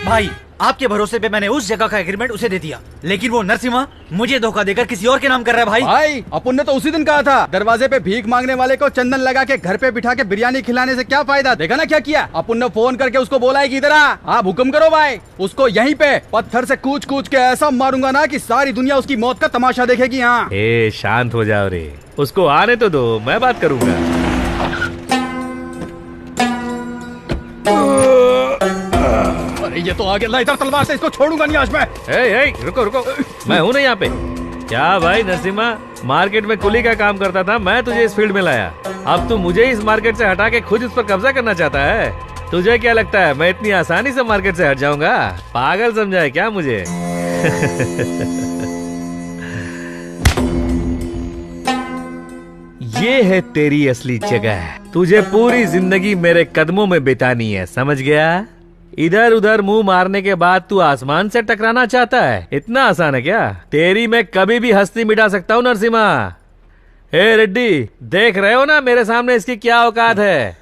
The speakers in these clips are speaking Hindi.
भाई आपके भरोसे पे मैंने उस जगह का एग्रीमेंट उसे दे दिया, लेकिन वो नरसिम्हा मुझे धोखा देकर किसी और के नाम कर रहा है। भाई अपुन ने तो उसी दिन कहा था दरवाजे पे भीख मांगने वाले को चंदन लगा के घर पे बिठा के बिरयानी खिलाने से क्या फायदा। देखा ना क्या किया। अपुन ने फोन करके उसको बोला है कि इधर आ, आप हुक्म करो भाई। उसको यहीं पे पत्थर से कूच कूच के ऐसा मारूंगा ना कि सारी दुनिया उसकी मौत का तमाशा देखेगी। हाँ शांत हो जाओ रे, उसको आने तो दो, मैं बात करूंगा। ये तो आगे ला, इधर तलवार से इसको छोड़ूंगा नहीं आज मैं। रुको रुको, मैं हूँ ना यहाँ पे। क्या भाई नरसिम्हा, मार्केट में कुली का काम करता था, मैं तुझे इस फील्ड में लाया, अब तू मुझे इस मार्केट से हटा के खुद इस पर कब्जा करना चाहता है? तुझे क्या लगता है मैं इतनी आसानी से मार्केट से हट जाऊंगा? पागल समझा है क्या मुझे? ये है तेरी असली जगह, तुझे पूरी जिंदगी मेरे कदमों में बितानी है, समझ गया? इधर उधर मुंह मारने के बाद तू आसमान से टकराना चाहता है? इतना आसान है क्या? तेरी मैं कभी भी हस्ती मिटा सकता हूँ नरसिम्हा। हे रेड्डी, देख रहे हो ना मेरे सामने इसकी क्या औकात है?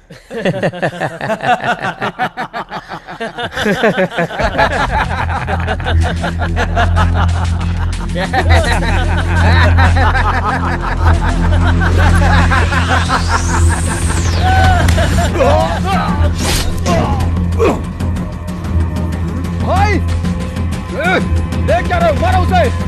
भाई देख क्या रहे हो, मारो उसे।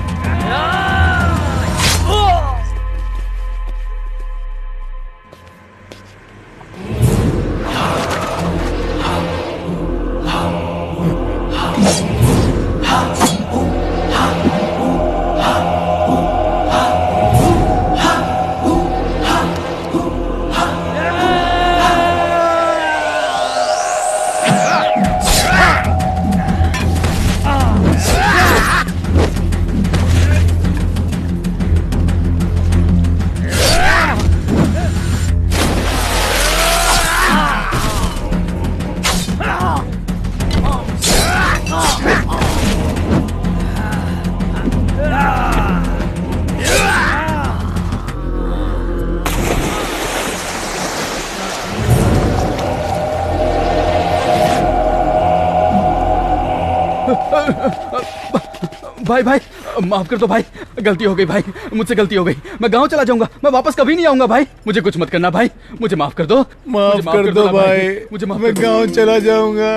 भाई भाई माफ कर दो भाई, गलती हो गई भाई, मुझसे गलती हो गई। मैं गांव चला जाऊंगा, मैं वापस कभी नहीं आऊंगा भाई। मुझे कुछ मत करना भाई, मुझे माफ कर दो। माफ कर दो भाई, मुझे माफ मैं गांव चला जाऊंगा।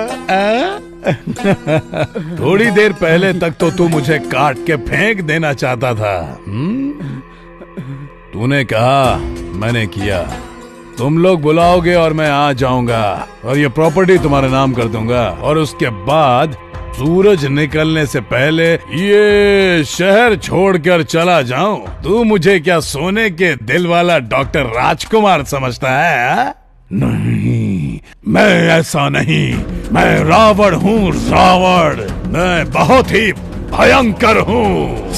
थोड़ी देर पहले तक तो तू मुझे काट के फेंक देना चाहता था। तूने कहा, मैंने किया। तुम लोग बुलाओगे और मैं आ जाऊंगा और ये प्रॉपर्टी तुम्हारे नाम कर दूंगा, और उसके बाद सूरज निकलने से पहले ये शहर छोड़कर चला जाऊं। तू मुझे क्या सोने के दिल वाला डॉक्टर राजकुमार समझता है? नहीं, मैं ऐसा नहीं। मैं रावण हूँ, रावण। मैं बहुत ही भयंकर हूँ।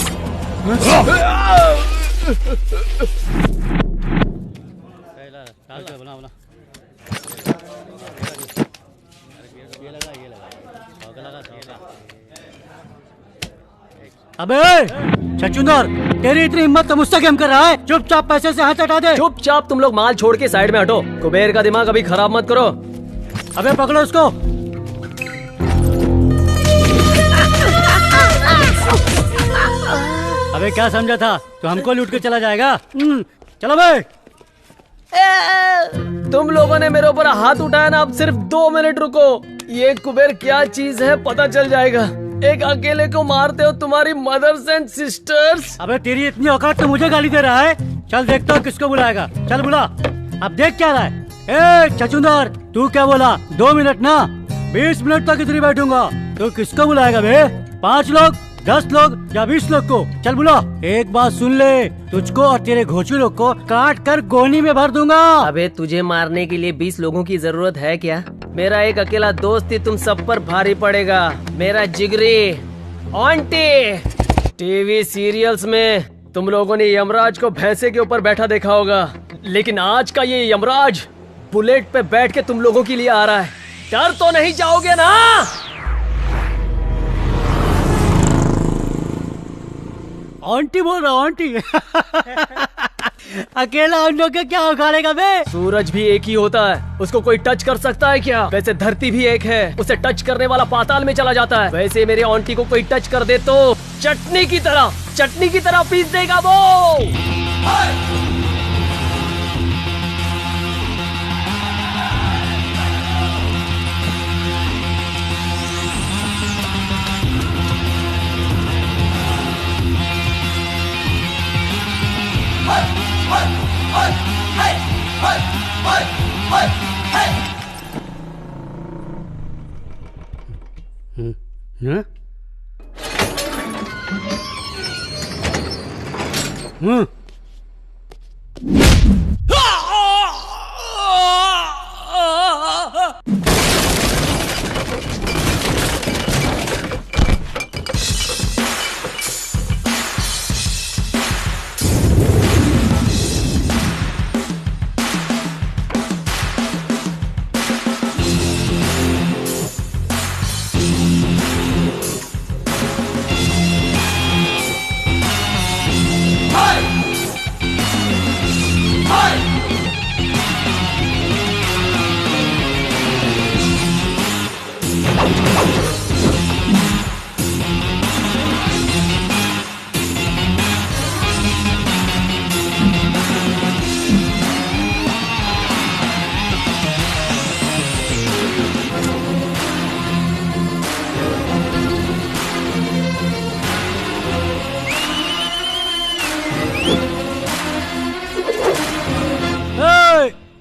अबे छछूंदर, तेरी इतनी हिम्मत तो मुझसे गेम कर रहा है? चुपचाप पैसे से हाथ हटा दे। चुपचाप तुम लोग माल छोड़ के साइड में हटो। कुबेर का दिमाग अभी खराब मत करो। अबे पकड़ो उसको। अबे क्या समझा था तो हमको लूट के चला जाएगा? चलो भाई। तुम लोगों ने मेरे ऊपर हाथ उठाया ना, अब सिर्फ 2 मिनट रुको। ये कुबेर क्या चीज है पता चल जाएगा। एक अकेले को मारते हो तुम्हारी मदर्स एंड सिस्टर्स। अबे तेरी इतनी औकात तो मुझे गाली दे रहा है। चल देखता हूँ किसको बुलाएगा। चल बुला। अब देख क्या रहा है। ए छछूंदर, तू क्या बोला? 2 मिनट ना, 20 मिनट तक इधर बैठूंगा। तो किसको बुलाएगा बे? 5 लोग, 10 लोग या 20 लोग को? चल बुला। एक बात सुन ले, तुझको और तेरे घोचू लोग को काट कर गोनी में भर दूंगा। अबे तुझे मारने के लिए 20 लोगों की जरूरत है क्या? मेरा एक अकेला दोस्त ही तुम सब पर भारी पड़ेगा। मेरा जिगरी आंटी। टीवी सीरियल्स में तुम लोगों ने यमराज को भैंसे के ऊपर बैठा देखा होगा, लेकिन आज का ये यमराज बुलेट पे बैठ के तुम लोगों के लिए आ रहा है। डर तो नहीं जाओगे ना? आंटी बोल रहा हूँ, आंटी। अकेला उन लोग के क्या उखाड़ेगा बे? सूरज भी एक ही होता है, उसको कोई टच कर सकता है क्या? वैसे धरती भी एक है, उसे टच करने वाला पाताल में चला जाता है। वैसे मेरे आंटी को कोई टच कर दे तो चटनी की तरह पीस देगा वो। हाँ?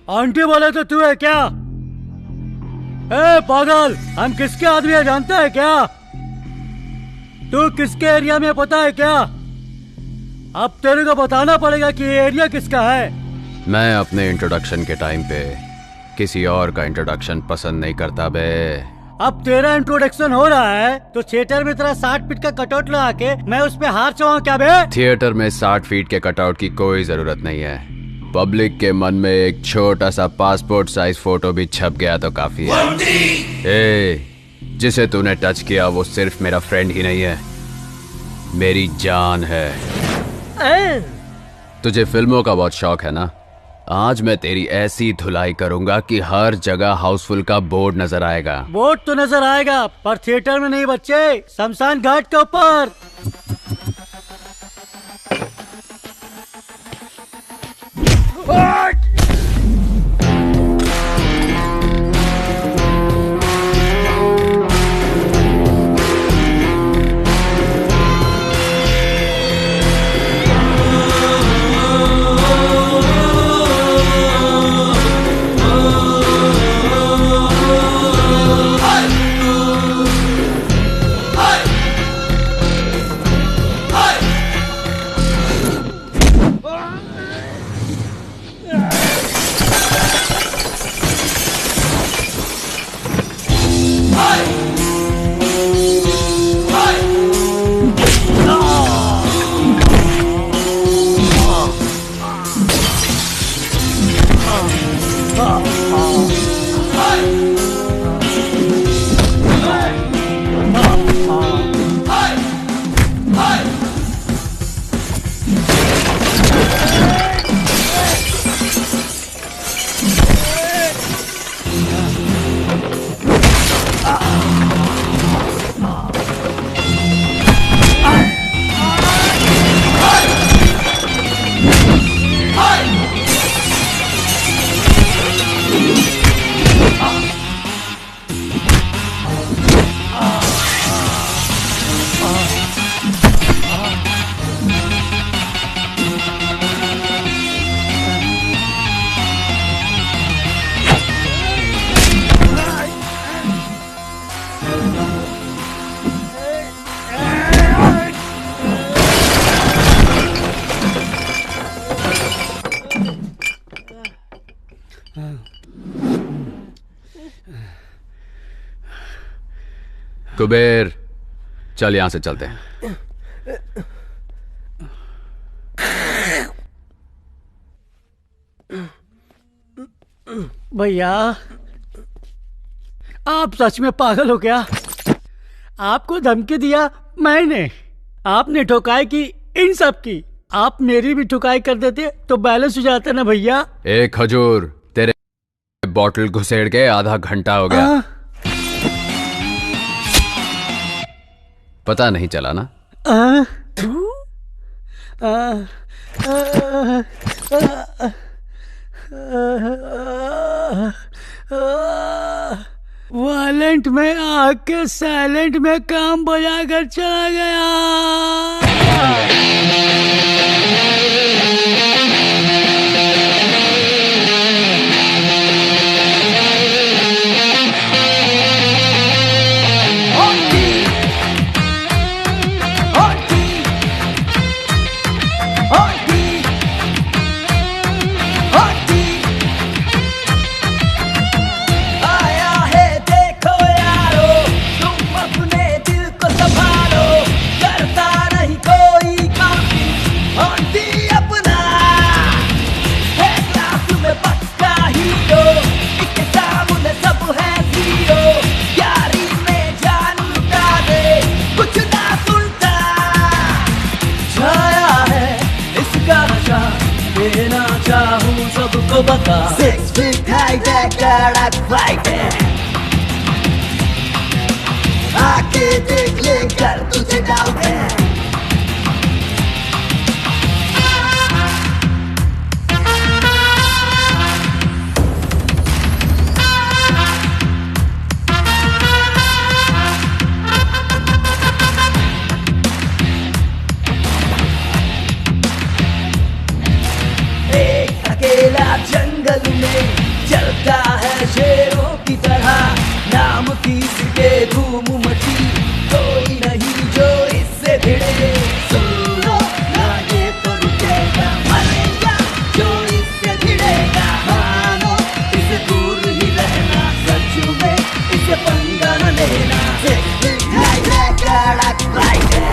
आंटी बोले तो तू है क्या? ए पागल, हम किसके आदमी है जानता है क्या? तू किसके एरिया में पता है क्या? अब तेरे को बताना पड़ेगा कि ये एरिया किसका है। मैं अपने इंट्रोडक्शन के टाइम पे किसी और का इंट्रोडक्शन पसंद नहीं करता बे। अब तेरा इंट्रोडक्शन हो रहा है तो थिएटर में तेरा 60 फीट का कटआउट लगा के मैं उस पे हार चाहूँ क्या बे? थिएटर में 60 फीट के कटआउट की कोई जरूरत नहीं है। पब्लिक के मन में एक छोटा सा पासपोर्ट साइज फोटो भी छप गया तो काफी है। जिसे तूने टच किया वो सिर्फ मेरा फ्रेंड ही नहीं है, मेरी जान है। तुझे फिल्मों का बहुत शौक है ना? आज मैं तेरी ऐसी धुलाई करूंगा कि हर जगह हाउसफुल का बोर्ड नजर आएगा। बोर्ड तो नजर आएगा पर थिएटर में नहीं बच्चे, शमशान घाट के ऊपर। कुबेर, चल यहां से चलते हैं। भैया, आप सच में पागल हो क्या? आपको धमकी दिया मैंने, आपने ठोकाई की इन सब की। आप मेरी भी ठुकाई कर देते तो बैलेंस हो जाता ना भैया। ए खजूर, तेरे बॉटल घुसेड़ के आधा घंटा हो गया। पता नहीं चला ना? वायलेंट में आके साइलेंट में काम बजा कर चला गया। सबको बता 6 feet high कड़क फाइट है, आके देख ले कर तुझे डाउट है। जंगल में चलता है शेरों की तरह, नाम किसके धूम मची, कोई नहीं जो इससे भिड़े। सुनो ना ये तो रुकेगा, मरेगा जो इससे भिड़ेगा। मानो इसे दूर ही रहना, सच में इसे पंगा न लेना। कड़क फाइट है,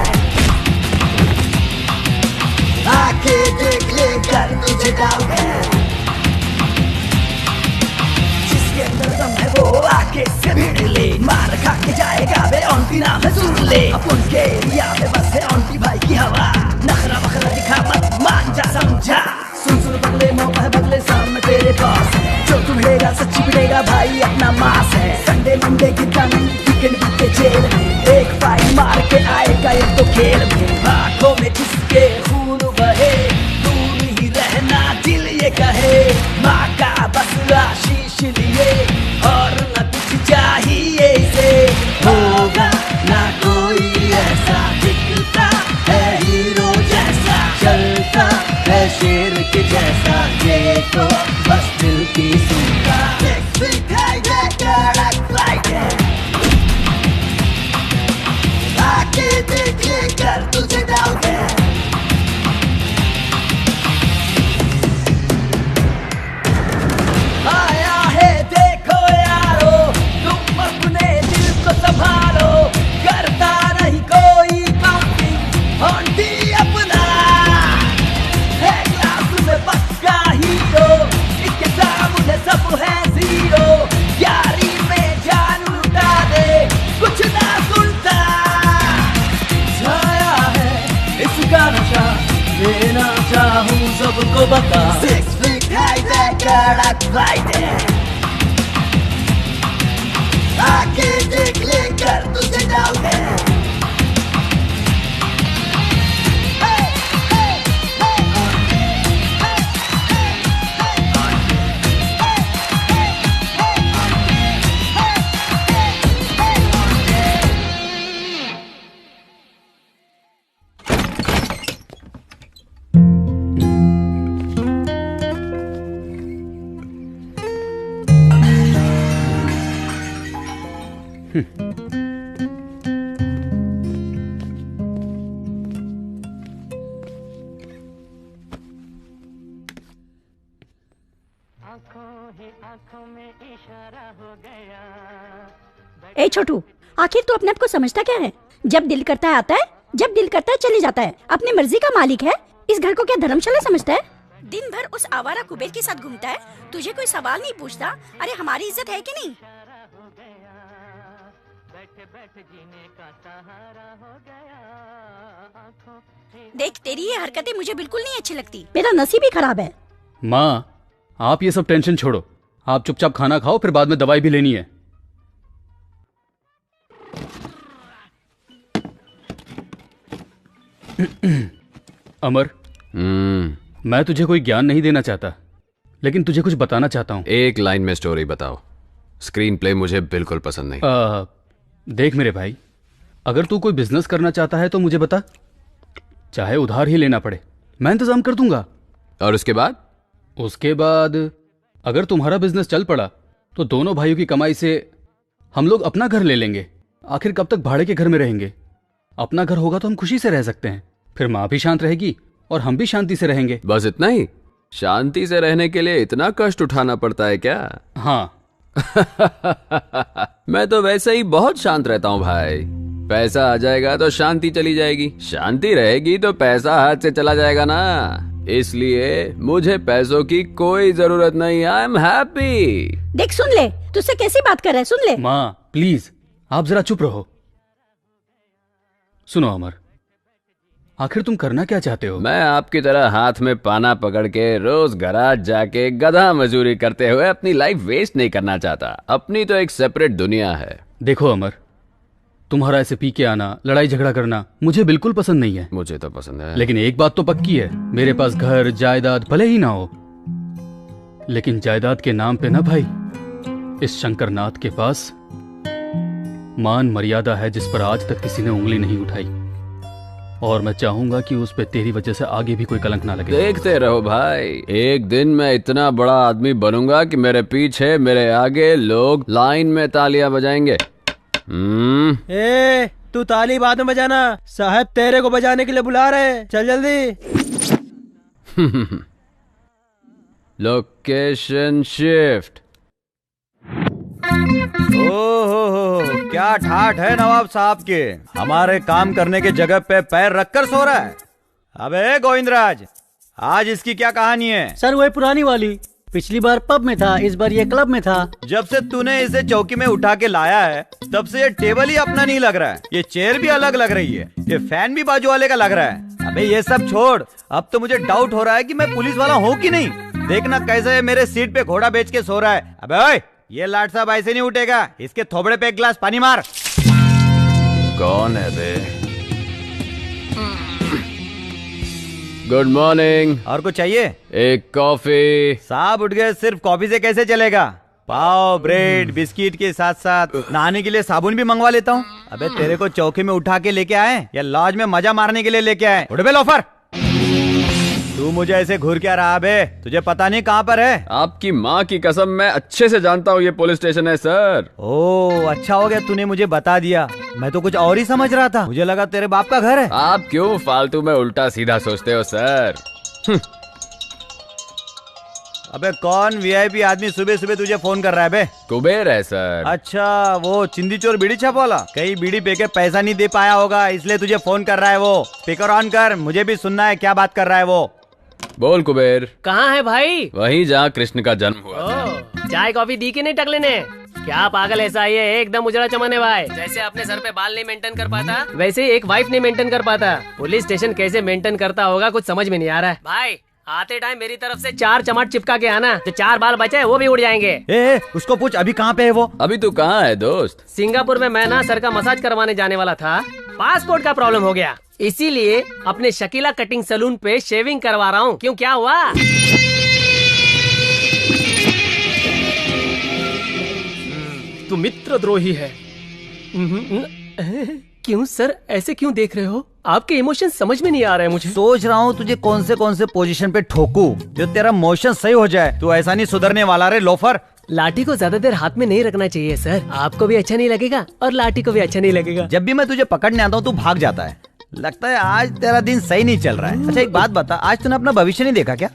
आके देख ले कर तुझे डाउट है। वो आके से भिड़ ले, मार खा के जाएगा बे ऑन्टी नाम है सुन ले। अपन के एरिया में बस है ऑन्टी भाई की हवा, नखरा बखरा दिखा मत मान जा समझा। सुन सुन बगले मौका है बगले सामने तेरे पास है, जो तू भिड़ेगा सच्ची भिड़ेगा भाई अपना मास है। संडे मंडे की नहीं वीकेंड बीते जेल में, एक फाइल मार के आएगा ये तो खेल में। आंखों में जिसके खून बहे, दूर ही रहना दिल ये कहे। माँ का बस आशीष लिए और न कुछ चाहिए इसे, होगा ना कोई ऐसा, दिखता है हीरो जैसा, चलता है शेर के जैसा, ये तो बस दिल की सुनता। कड़क फाइट है, आके देख ले कर तुझे डाउट है। आया है देखो यारो, तुम अपने दिल को संभालो, करता नहीं कोई काउंटिंग, ऑन्टी अपना है क्लास में पक्का हीरो, इसके सामने सब है जीरो। यारी में जान लुटा दे, कुछ ना सुनता, छाया है इसका नशा, लेना चाहूं सबको बता। 6 feet high कड़क फाइट है, आके देख ले कर तुझे डाउट है। ए छोटू, आखिर तू अपने आप को समझता क्या है? जब दिल करता है आता है, जब दिल करता है चले जाता है, अपनी मर्जी का मालिक है। इस घर को क्या धर्मशाला समझता है? दिन भर उस आवारा कुबेर के साथ घूमता है, तुझे कोई सवाल नहीं पूछता। अरे हमारी इज्जत है कि नहीं? देख, तेरी ये हरकतें मुझे बिल्कुल नहीं अच्छी लगती। मेरा नसीब ही खराब है। माँ, आप ये सब टेंशन छोड़ो, आप चुपचाप खाना खाओ, फिर बाद में दवाई भी लेनी है। अमर, मैं तुझे कोई ज्ञान नहीं देना चाहता, लेकिन तुझे कुछ बताना चाहता हूँ। एक लाइन में स्टोरी बताओ, स्क्रीन प्ले मुझे बिल्कुल पसंद नहीं। देख मेरे भाई, अगर तू कोई बिजनेस करना चाहता है तो मुझे बता, चाहे उधार ही लेना पड़े, मैं इंतजाम कर दूंगा। और उसके बाद? उसके बाद अगर तुम्हारा बिजनेस चल पड़ा तो दोनों भाइयों की कमाई से हम लोग अपना घर ले लेंगे। आखिर कब तक भाड़े के घर में रहेंगे? अपना घर होगा तो हम खुशी से रह सकते हैं, फिर माँ भी शांत रहेगी और हम भी शांति से रहेंगे। बस इतना ही? शांति से रहने के लिए इतना कष्ट उठाना पड़ता है क्या? हाँ। मैं तो वैसे ही बहुत शांत रहता हूँ भाई। पैसा आ जाएगा तो शांति चली जाएगी, शांति रहेगी तो पैसा हाथ से चला जाएगा ना। इसलिए मुझे पैसों की कोई जरूरत नहीं। I am happy. देख, सुन ले, तुझसे कैसी बात कर रहा है, सुन ले। माँ प्लीज, आप जरा चुप रहो। सुनो अमर, आखिर तुम करना क्या चाहते हो? मैं आपकी तरह हाथ में पाना पकड़ के रोज गराज जाके गधा मजदूरी करते हुए अपनी लाइफ वेस्ट नहीं करना चाहता। अपनी तो एक सेपरेट दुनिया है। देखो अमर, तुम्हारा ऐसे पी के आना, लड़ाई झगड़ा करना मुझे बिल्कुल पसंद नहीं है। मुझे तो पसंद है, लेकिन एक बात तो पक्की है, मेरे पास घर जायदाद भले ही ना हो, लेकिन जायदाद के नाम पे ना भाई, इस शंकरनाथ के पास मान मर्यादा है जिस पर आज तक किसी ने उंगली नहीं उठाई, और मैं चाहूंगा कि उस पे तेरी वजह से आगे भी कोई कलंक ना लगे। देखते रहो भाई, एक दिन मैं इतना बड़ा आदमी बनूंगा कि मेरे पीछे मेरे आगे लोग लाइन में तालियां बजाएंगे। ए, तू ताली बाद में बजाना, साहब तेरे को बजाने के लिए बुला रहे हैं, चल जल्दी। Location shift. ओहो, क्या ठाठ है नवाब साहब के, हमारे काम करने के जगह पे पैर रखकर सो रहा है। अबे गोविंदराज, आज इसकी क्या कहानी है? सर वही पुरानी वाली, पिछली बार पब में था, इस बार ये क्लब में था। जब से तूने इसे चौकी में उठा के लाया है तब से ये टेबल ही अपना नहीं लग रहा है, ये चेयर भी अलग लग रही है, ये फैन भी बाजू वाले का लग रहा है। अबे ये सब छोड़, अब तो मुझे डाउट हो रहा है कि मैं पुलिस वाला हूँ कि नहीं। देखना कैसे मेरे सीट पे घोड़ा बेच के सो रहा है। अबे ओए, ये लाट साहब ऐसे नहीं उठेगा, इसके थोबड़े पे एक गिलास पानी मार। कौन है बे? Good morning. और कुछ चाहिए? एक कॉफी। साहब उठ गए, सिर्फ कॉफी से कैसे चलेगा? पाव, ब्रेड, बिस्किट के साथ साथ नहाने के लिए साबुन भी मंगवा लेता हूँ। अबे तेरे को चौकी में उठा के लेके आए या लॉज में मजा मारने के लिए लेके आए? उठ बे लोफर, तू मुझे ऐसे घूर क्या रहा बे? तुझे पता नहीं कहाँ पर है? आपकी माँ की कसम, मैं अच्छे से जानता हूँ ये पुलिस स्टेशन है सर। ओह अच्छा हो गया तूने मुझे बता दिया, मैं तो कुछ और ही समझ रहा था, मुझे लगा तेरे बाप का घर है। आप क्यों फालतू में उल्टा सीधा सोचते हो सर? अबे कौन वीआईपी आदमी सुबह सुबह तुझे फोन कर रहा है बे? कुबेर है सर। अच्छा, वो चिंदी चोर बीड़ी छाप वाला, कहीं बीड़ी पे के पैसा नहीं दे पाया होगा इसलिए तुझे फोन कर रहा है वो। स्पीकर ऑन कर, मुझे भी सुनना है क्या बात कर रहा है वो। बोल कुबेर। कहाँ है भाई? वहीं जहाँ कृष्ण का जन्म हुआ था। चाय कॉफी दी कि नहीं टकले ने? क्या पागल ऐसा ही है, एकदम उजड़ा चमन है भाई। जैसे अपने सर पे बाल नहीं मेंटेन कर पाता, वैसे ही एक वाइफ नहीं मेंटेन कर पाता। पुलिस स्टेशन कैसे मेंटेन करता होगा कुछ समझ में नहीं आ रहा है भाई। आते टाइम मेरी तरफ से 4 चमाट चिपका के आना, जो 4 बाल बचे हैं वो भी उड़ जाएंगे। ए, उसको पूछ अभी कहाँ पे है वो? अभी तू कहाँ है दोस्त? सिंगापुर में मैं ना सर का मसाज करवाने जाने वाला था, पासपोर्ट का प्रॉब्लम हो गया, इसीलिए अपने शकीला कटिंग सैलून पे शेविंग करवा रहा हूँ। क्यों, क्या हुआ? तू मित्रद्रोही है। क्यों सर, ऐसे क्यों देख रहे हो? आपके इमोशन समझ में नहीं आ रहे हैं मुझे। सोच रहा हूँ तुझे कौन से पोजीशन पे ठोकूं जो तेरा मोशन सही हो जाए। तू ऐसा नहीं सुधरने वाला रे लोफर। लाठी को ज्यादा देर हाथ में नहीं रखना चाहिए सर, आपको भी अच्छा नहीं लगेगा और लाठी को भी अच्छा नहीं लगेगा। जब भी मैं तुझे पकड़ने आता हूँ तू भाग जाता है, लगता है आज तेरा दिन सही नहीं चल रहा है। अच्छा एक बात बता, आज तूने अपना भविष्य नहीं देखा क्या?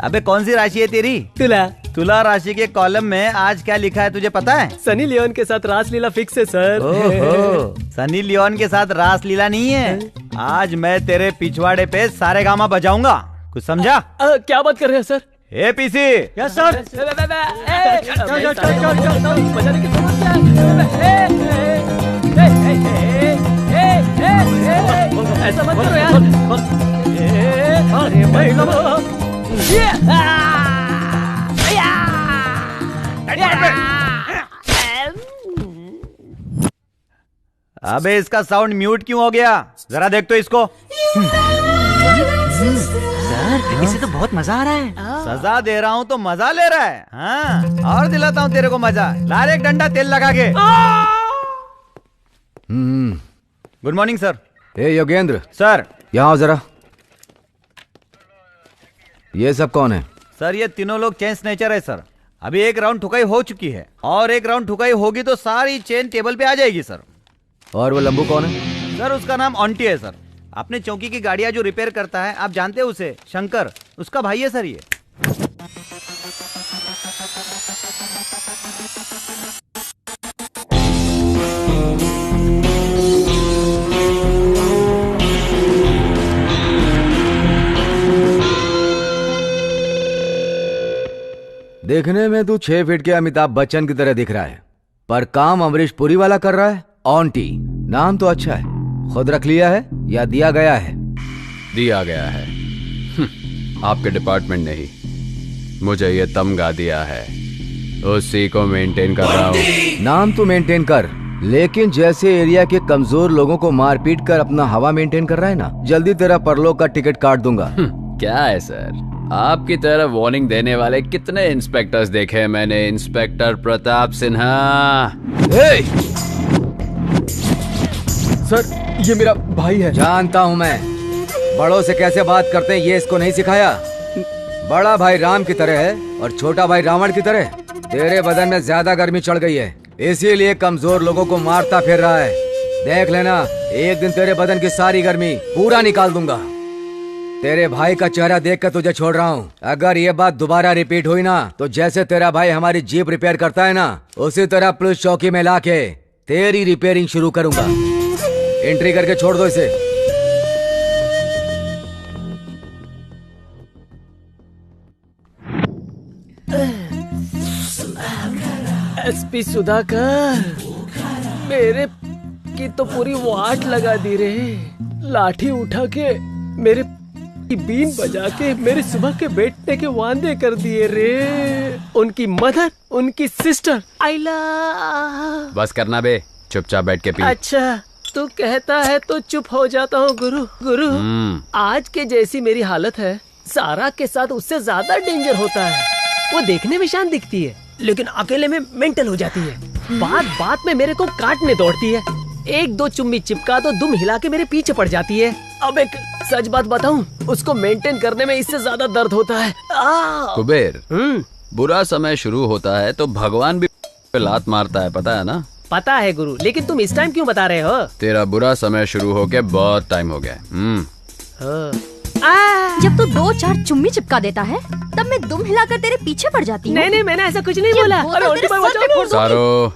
अबे कौन सी राशि है तेरी? तुला। तुला राशि के कॉलम में आज क्या लिखा है तुझे पता है? सनी लियोन के साथ रासलीला फिक्स है सर। ओहो, सनी लियोन के साथ रासलीला नहीं है, आज मैं तेरे पिछवाड़े पे सारेगामा बजाऊंगा, कुछ समझा? क्या बात कर रहे हैं सर? ए पीसी। Yes sir. बजाने की जरूरत क्या है? ऐसा मत करो यार। अरे भाई अबे इसका साउंड म्यूट क्यों हो गया? जरा देख तो इसको। सर इसे तो बहुत मजा आ रहा है। सजा दे रहा हूँ तो मजा ले रहा है। हाँ, और दिलाता हूँ तेरे को मजा। ला रे एक डंडा तेल लगा के। Good morning sir. ए योगेंद्र, सर यहाँ आओ जरा। ये सब कौन है? सर ये तीनों लोग चेन स्नेचर है सर। अभी एक राउंड ठुकाई हो चुकी है और एक राउंड ठुकाई होगी तो सारी चेन टेबल पे आ जाएगी सर। और वो लंबू कौन है? सर उसका नाम ऑन्टी है सर। अपने चौकी की गाड़ियां जो रिपेयर करता है, आप जानते हैं उसे, शंकर, उसका भाई है सर ये। देखने में तू 6 फीट के अमिताभ बच्चन की तरह दिख रहा है, पर काम अमरीश पुरी वाला कर रहा है। ऑन्टी नाम तो अच्छा है, खुद रख लिया है या दिया गया है? दिया गया है। आपके डिपार्टमेंट ने ही मुझे ये तमगा दिया है, उसी को मेंटेन कर रहा हूँ। नाम तो मेंटेन कर, लेकिन जैसे एरिया के कमजोर लोगों को मार पीट कर अपना हवा मेंटेन कर रहा है ना, जल्दी तेरा परलोक का टिकट काट दूंगा। क्या है सर, आपकी तरह वार्निंग देने वाले कितने इंस्पेक्टर्स देखे हैं मैंने। इंस्पेक्टर प्रताप सिन्हा। सर ये मेरा भाई है। जानता हूँ मैं, बड़ों से कैसे बात करते हैं ये इसको नहीं सिखाया। बड़ा भाई राम की तरह है और छोटा भाई रावण की तरह। तेरे बदन में ज्यादा गर्मी चढ़ गई है, इसीलिए कमजोर लोगों को मारता फिर रहा है। देख लेना, एक दिन तेरे बदन की सारी गर्मी पूरा निकाल दूंगा। तेरे भाई का चेहरा देख कर तुझे छोड़ रहा हूँ। अगर ये बात दोबारा रिपीट हुई ना, तो जैसे तेरा भाई हमारी जीप रिपेयर करता है ना, उसी तरह पुलिस चौकी में लाके तेरी रिपेयरिंग शुरू करूंगा। एंट्री करके छोड़ दो इसे। एसपी सुधाकर, मेरे की तो पूरी वाट लगा दी रे। लाठी उठा के मेरे की बीन बजा के मेरे सुबह के बैठने के वांदे कर दिए रे। उनकी मदर, उनकी सिस्टर, आइला। बस करना बे, चुपचाप बैठ के पी। अच्छा तू कहता है तो चुप हो जाता हूँ गुरु। गुरु आज के जैसी मेरी हालत है, सारा के साथ उससे ज्यादा डेंजर होता है। वो देखने में शांत दिखती है, लेकिन अकेले में मेंटल हो जाती है। बात बात में मेरे को काटने दौड़ती है। एक दो चुम्मी चिपका तो दुम हिला के मेरे पीछे पड़ जाती है। अब एक सच बात बताऊं, उसको मेंटेन करने में इससे ज्यादा दर्द होता है। कुबेर, बुरा समय शुरू होता है तो भगवान भी लात मारता है, पता है ना? पता है गुरु, लेकिन तुम इस टाइम क्यों बता रहे हो? तेरा बुरा समय शुरू होके बहुत टाइम हो गया। जब तू 2-4 चुम्मी चिपका देता है, तब मैं दुम हिलाकर तेरे पीछे पड़ जाती हूँ। नहीं, मैंने ऐसा कुछ नहीं बोला। सारो,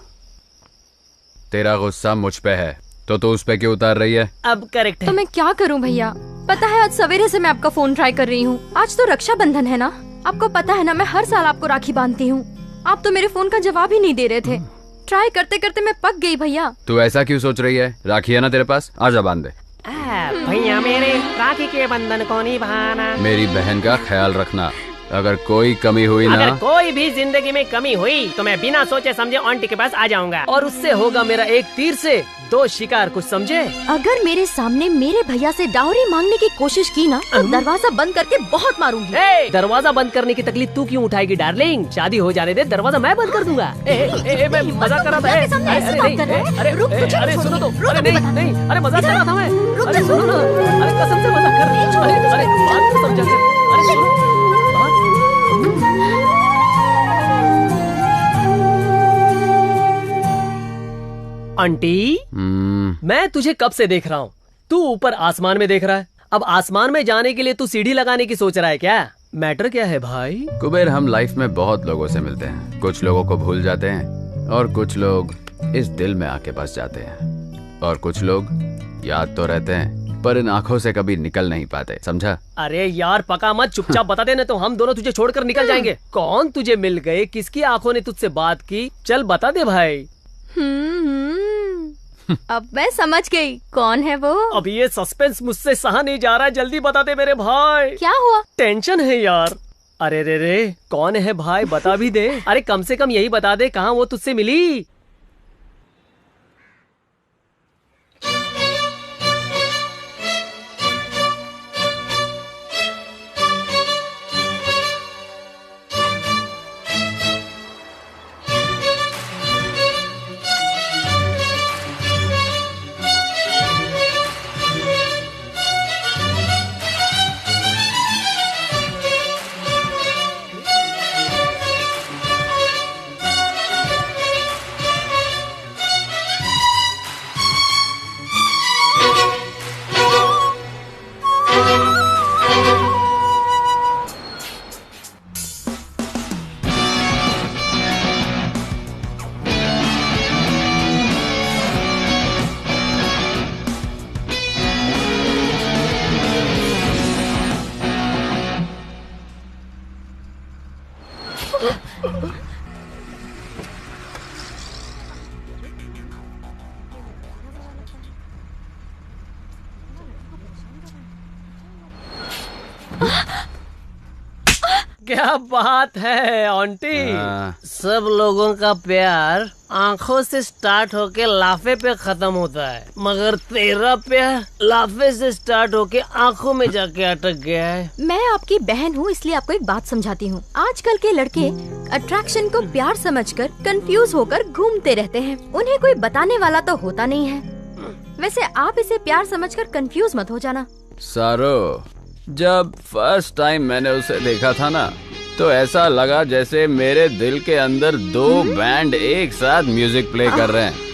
तेरा गुस्सा मुझ पे है तो तू उस पे क्यों उतार रही है? अब करेक्ट है। तो मैं क्या करूँ भैया? पता है आज सवेरे से मैं आपका फोन ट्राई कर रही हूँ। आज तो रक्षाबंधन है ना, आपको पता है ना मैं हर साल आपको राखी बांधती हूँ। आप तो मेरे फोन का जवाब ही नहीं दे रहे थे। ट्राई करते करते मैं पक गई भैया। तू ऐसा क्यों सोच रही है? राखी है ना तेरे पास, आजा बांध दे। भैया मेरे राखी के बंधन को निभाना। मेरी बहन का ख्याल रखना, अगर कोई कमी हुई ना, अगर कोई भी जिंदगी में कमी हुई तो मैं बिना सोचे समझे आंटी के पास आ जाऊंगा और उससे होगा मेरा एक तीर से 2 शिकार, कुछ समझे? अगर मेरे सामने मेरे भैया से डाउरी मांगने की कोशिश की ना, तो दरवाजा बंद करके बहुत मारूंगी। दरवाजा बंद करने की तकलीफ तू क्यों उठाएगी डार्लिंग? शादी हो जाने दे, दरवाजा मैं बंद कर दूंगा। मैं मजाक कर रहा था। अरे सुनो तो, अरे नहीं, अरे मजाक कर रहा था मैं। अरे सुनो ना, अरे कसम से मजाक कर रही हूँ। अरे बात तो समझा कर। अरे सुनो, आंटी मैं तुझे कब से देख रहा हूँ, तू ऊपर आसमान में देख रहा है। अब आसमान में जाने के लिए तू सीढ़ी लगाने की सोच रहा है क्या? मैटर क्या है भाई? कुबेर, हम लाइफ में बहुत लोगों से मिलते हैं, कुछ लोगों को भूल जाते हैं और कुछ लोग इस दिल में आके बस जाते हैं, और कुछ लोग याद तो रहते हैं पर इन आंखों से कभी निकल नहीं पाते, समझा? अरे यार पका मत, चुपचाप बता देना तो हम दोनों तुझे छोड़कर निकल जाएंगे। कौन तुझे मिल गए, किसकी आंखों ने तुझसे बात की? चल बता दे भाई। अब मैं समझ गई कौन है वो। अब ये सस्पेंस मुझसे सहा नहीं जा रहा, जल्दी बता दे मेरे भाई। क्या हुआ? टेंशन है यार। अरे रे कौन है भाई, बता भी दे। अरे कम से कम यही बता दे कहाँ वो तुझसे मिली। क्या बात है आंटी। सब लोगों का प्यार आंखों से स्टार्ट होके लाफे पे खत्म होता है, मगर तेरा प्यार लाफे से स्टार्ट होके आंखों में जाके अटक गया है। मैं आपकी बहन हूँ, इसलिए आपको एक बात समझाती हूँ। आजकल के लड़के अट्रैक्शन को प्यार समझकर कंफ्यूज होकर घूमते रहते हैं। उन्हें कोई बताने वाला तो होता नहीं है। वैसे आप इसे प्यार समझकर कंफ्यूज मत हो जाना। सारो, जब फर्स्ट टाइम मैंने उसे देखा था ना, तो ऐसा लगा जैसे मेरे दिल के अंदर दो बैंड एक साथ म्यूजिक प्ले कर रहे हैं।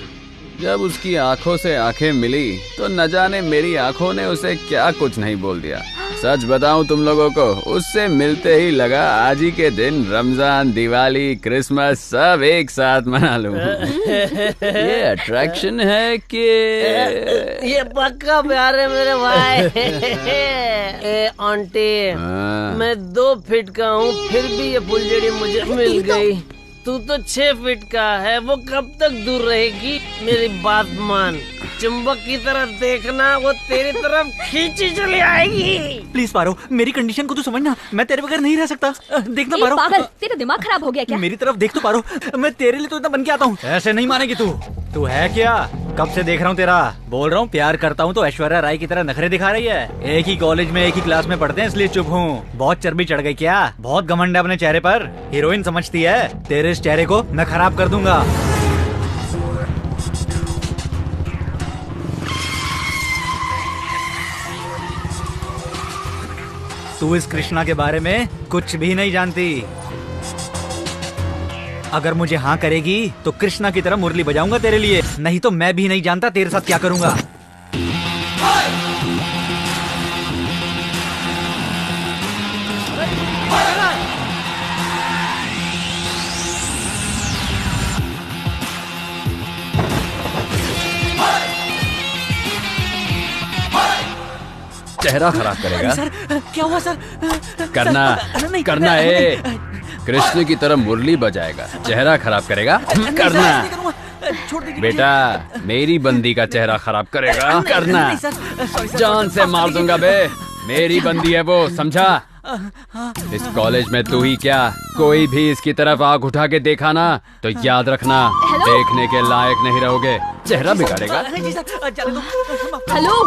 जब उसकी आंखों से आंखें मिली तो न जाने मेरी आंखों ने उसे क्या कुछ नहीं बोल दिया। सच बताऊं तुम लोगों को, उससे मिलते ही लगा आज ही के दिन रमजान, दिवाली, क्रिसमस सब एक साथ मना लूं। ये अट्रैक्शन है कि ये पक्का प्यार है मेरे भाई। ए आंटी, मैं 2 फीट का हूँ, फिर भी ये फुलझड़ी मुझे मिल गई। तू तो 6 फीट का है, वो कब तक दूर रहेगी? मेरी बात मान, चुंबक की तरफ देखना, वो तेरी तरफ खींची चली आएगी। प्लीज पारो, मेरी कंडीशन को तू समझना, मैं तेरे बगैर नहीं रह सकता। देखना पारो। पागल, तेरा दिमाग खराब हो गया क्या? मेरी तरफ देख तो पारो, मैं तेरे लिए तो इतना बन के आता हूँ। ऐसे नहीं मानेगी तू है क्या? कब से देख रहा हूँ तेरा, बोल रहा हूँ प्यार करता हूँ तो ऐश्वर्या राय की तरह नखरे दिखा रही है। एक ही कॉलेज में एक ही क्लास में पढ़ते हैं इसलिए चुप हूँ। बहुत चर्बी चढ़ गई क्या? बहुत घमंड है अपने चेहरे पर, हीरोइन समझती है। तेरे इस चेहरे को मैं खराब कर दूंगा। तू इस कृष्णा के बारे में कुछ भी नहीं जानती। अगर मुझे हाँ करेगी तो कृष्णा की तरह मुरली बजाऊंगा तेरे लिए, नहीं तो मैं भी नहीं जानता तेरे साथ क्या करूंगा। चेहरा खराब करेगा। सर क्या हुआ सर? करना नहीं करना है, कृष्ण की तरह मुरली बजाएगा, चेहरा खराब करेगा। करना बेटा, मेरी बंदी का चेहरा खराब करेगा। करना, जान से मार दूंगा बे, मेरी बंदी है वो, समझा? इस कॉलेज में तू ही क्या, कोई भी इसकी तरफ आंख उठा के देखा ना तो याद रखना, देखने के लायक नहीं रहोगे, चेहरा बिगाड़ेगा। हेलो,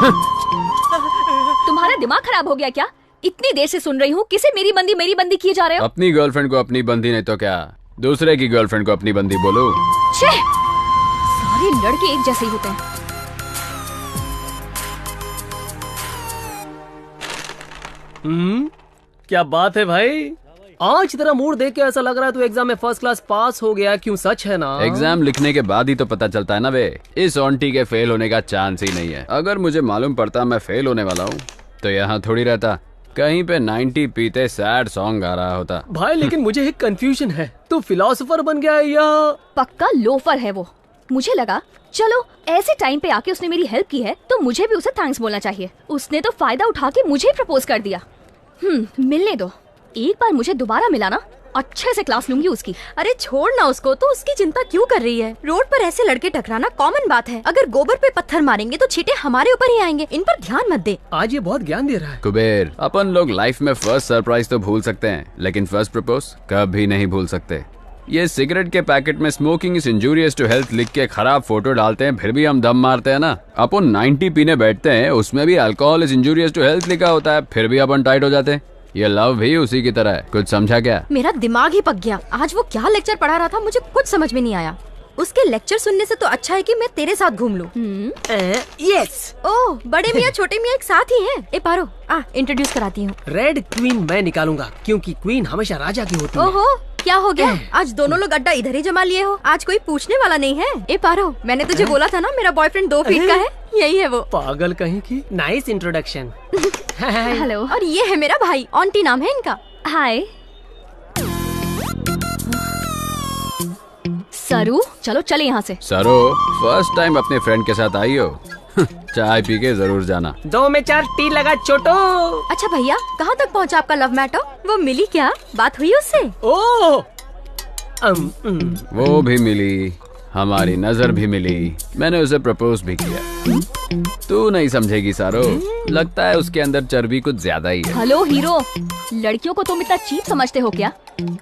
तुम्हारा दिमाग खराब हो गया क्या? इतनी देर से सुन रही हूँ, किसे मेरी बंदी किए जा रहे हो? अपनी गर्लफ्रेंड को अपनी बंदी नहीं तो क्या, दूसरे की गर्लफ्रेंड को अपनी बंदी बोलो। छे, सारे लड़के एक जैसे ही होते हैं। क्या बात है भाई, आज तेरा मूड देख के ऐसा लग रहा है तू एग्जाम में फर्स्ट क्लास पास हो गया। क्यों, सच है ना? एग्जाम लिखने के बाद ही तो पता चलता है ना बे, इस ऑन्टी के फेल होने का चांस ही नहीं है। अगर मुझे मालूम पड़ता मैं फेल होने वाला हूँ तो यहाँ थोड़ी रहता, कहीं पे 90 पीते सैड सॉन्ग गा रहा होता। भाई लेकिन मुझे एक कंफ्यूजन है, तू फिलोसोफर बन गया है या? पक्का लोफर है वो। मुझे लगा चलो ऐसे टाइम पे आके उसने मेरी हेल्प की है तो मुझे भी उसे थैंक्स बोलना चाहिए। उसने तो फायदा उठा के मुझे प्रपोज कर दिया। मिलने दो, एक बार मुझे दोबारा मिला ना अच्छे से क्लास लूंगी उसकी। अरे छोड़ ना उसको, तो उसकी चिंता क्यों कर रही है? रोड पर ऐसे लड़के टकराना कॉमन बात है। अगर गोबर पे पत्थर मारेंगे तो छींटे हमारे ऊपर ही आएंगे। इन पर ध्यान मत दे। आज ये बहुत ज्ञान दे रहा है। कुबेर, अपन लोग लाइफ में फर्स्ट सरप्राइज तो भूल सकते हैं, लेकिन फर्स्ट प्रपोज कभी नहीं भूल सकते। ये सिगरेट के पैकेट में smoking is injurious to health लिख के खराब फोटो डालते हैं, फिर भी हम दम मारते हैं ना। अपन 90 पीने बैठते हैं, उसमें भी alcohol is injurious to health लिखा होता है, फिर भी अपन टाइट हो जाते हैं। ये लव भी उसी की तरह है। कुछ समझा क्या? मेरा दिमाग ही पक गया। आज वो क्या लेक्चर पढ़ा रहा था, मुझे कुछ समझ में नहीं आया। उसके लेक्चर सुनने से तो अच्छा है कि मैं तेरे साथ घूम लूं। यस। ओह, बड़े मियाँ छोटे मियाँ एक साथ ही हैं। ए पारो, इंट्रोड्यूस कराती हूँ। रेड क्वीन मैं निकालूंगा, क्योंकि क्वीन हमेशा राजा की होती है। ओहो, क्या हो गया? आज दोनों लोग अड्डा इधर ही जमा लिए हो। आज कोई पूछने वाला नहीं है। ए पारो, मैंने तुझे बोला था ना मेरा बॉयफ्रेंड 2 फीट का है। यही है वो। पागल कहीं की। Nice introduction. हेलो। और ये है मेरा भाई, ऑन्टी नाम है इनका। हाय सरू, चलो चले यहाँ से। सरो, फर्स्ट टाइम अपने फ्रेंड के साथ आई हो? चाय पी के जरूर जाना। 2 में 4 टी लगा छोटो। अच्छा भैया, कहाँ तक पहुँचा आपका लव मैटर? वो मिली क्या? बात हुई उससे? ओह, वो भी मिली, हमारी नजर भी मिली, मैंने उसे प्रपोज भी किया। तू नहीं समझेगी सारो, लगता है उसके अंदर चर्बी कुछ ज्यादा ही है। हेलो हीरो, लड़कियों को तुम इतना चीप समझते हो क्या?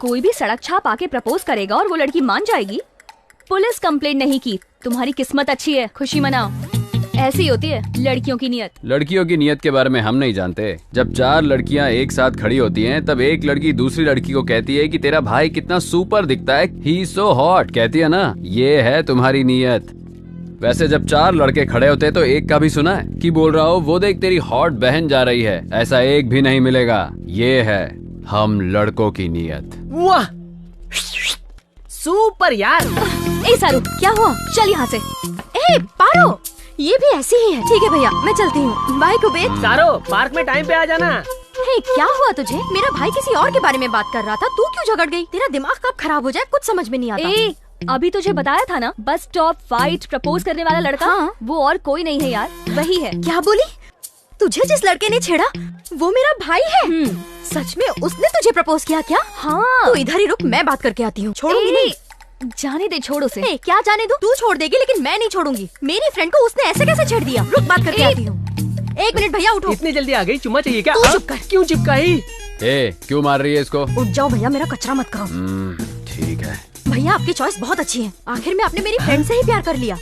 कोई भी सड़क छाप आके प्रपोज करेगा और वो लड़की मान जाएगी? पुलिस कंप्लेंट नहीं की, तुम्हारी किस्मत अच्छी है, खुशी मनाओ। ऐसी होती है लड़कियों की नियत। लड़कियों की नियत के बारे में हम नहीं जानते। जब 4 लड़कियां एक साथ खड़ी होती हैं, तब एक लड़की दूसरी लड़की को कहती है कि तेरा भाई कितना सुपर दिखता है, ही सो हॉट, कहती है ना, ये है तुम्हारी नियत। वैसे जब 4 लड़के खड़े होते तो एक का भी सुना है कि बोल रहा हो वो देख तेरी हॉट बहन जा रही है? ऐसा एक भी नहीं मिलेगा। ये है हम लड़कों की नियत। वाह, सुपर यार। ए सारू, क्या हुआ? चल यहाँ से। ए पारो, ये भी ऐसी ही है। ठीक है भैया, मैं चलती हूँ। बाय कुबेर। सारो, पार्क में टाइम पे आ जाना। हे, क्या हुआ तुझे? मेरा भाई किसी और के बारे में बात कर रहा था, तू क्यों झगड़ गई? तेरा दिमाग कब खराब हो जाए कुछ समझ में नहीं आता। ए, अभी तुझे बताया था ना, बस स्टॉप फाइट प्रपोज करने वाला लड़का। हाँ? वो और कोई नहीं है यार, वही है। क्या बोली? तुझे जिस लड़के ने छेड़ा वो मेरा भाई है? सच में उसने तुझे प्रपोज किया क्या? हाँ। तो इधर ही रुक, मैं बात करके आती हूँ। छोड़ूंगी नहीं। जाने दे, छोड़ उसे। क्या जाने दो? तू छोड़ देगी, लेकिन मैं नहीं छोड़ूंगी। मेरी फ्रेंड को उसने ऐसे कैसे छेड़ दिया? रुक, बात करके आती हूँ। 1 मिनट भैया, उठो। इतनी जल्दी आ गई? चुम्मा चाहिए क्या? तू चुप कर। क्यों चिपकाई? क्यों मार रही है इसको? उठ जाओ भैया, मेरा कचरा मत करो। ठीक है भैया, आपकी चॉइस बहुत अच्छी है। आखिर में आपने मेरी फ्रेंड से ही प्यार कर लिया।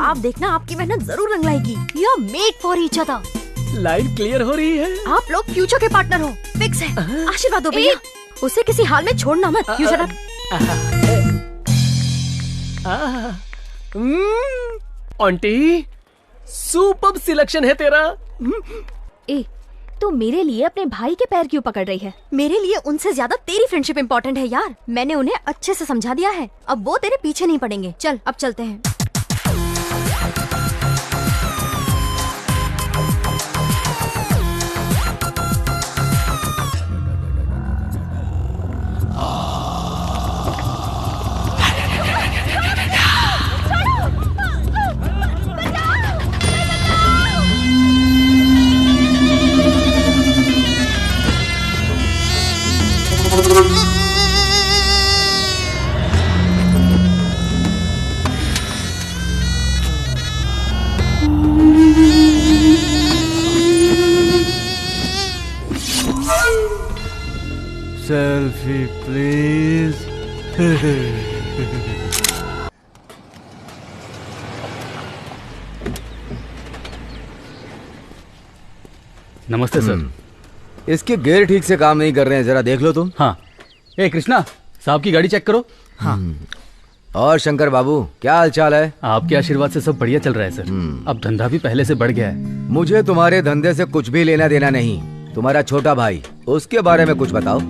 आप देखना, आपकी मेहनत जरूर रंग लाएगी। You are made for each other. Line clear हो रही है। आप लोग फ्यूचर के पार्टनर हो, फिक्स है। आशीर्वाद दो भैया। उसे किसी हाल में छोड़ना मत। You shut up. Aunty, super selection है तेरा। ए, तो मेरे लिए अपने भाई के पैर क्यों पकड़ रही है? मेरे लिए उनसे ज्यादा तेरी फ्रेंडशिप इम्पोर्टेंट है यार। मैंने उन्हें अच्छे से समझा दिया है, अब वो तेरे पीछे नहीं पड़ेंगे। चल, अब चलते हैं। Selfie please. नमस्ते सर। इसके गियर ठीक से काम नहीं कर रहे हैं, जरा देख लो तुम। हाँ। ए कृष्णा, साहब की गाड़ी चेक करो। हाँ। और शंकर बाबू, क्या हाल चाल है? आपके आशीर्वाद से सब बढ़िया चल रहा है सर। अब धंधा भी पहले से बढ़ गया है। मुझे तुम्हारे धंधे से कुछ भी लेना देना नहीं। तुम्हारा छोटा भाई, उसके बारे में कुछ बताओ।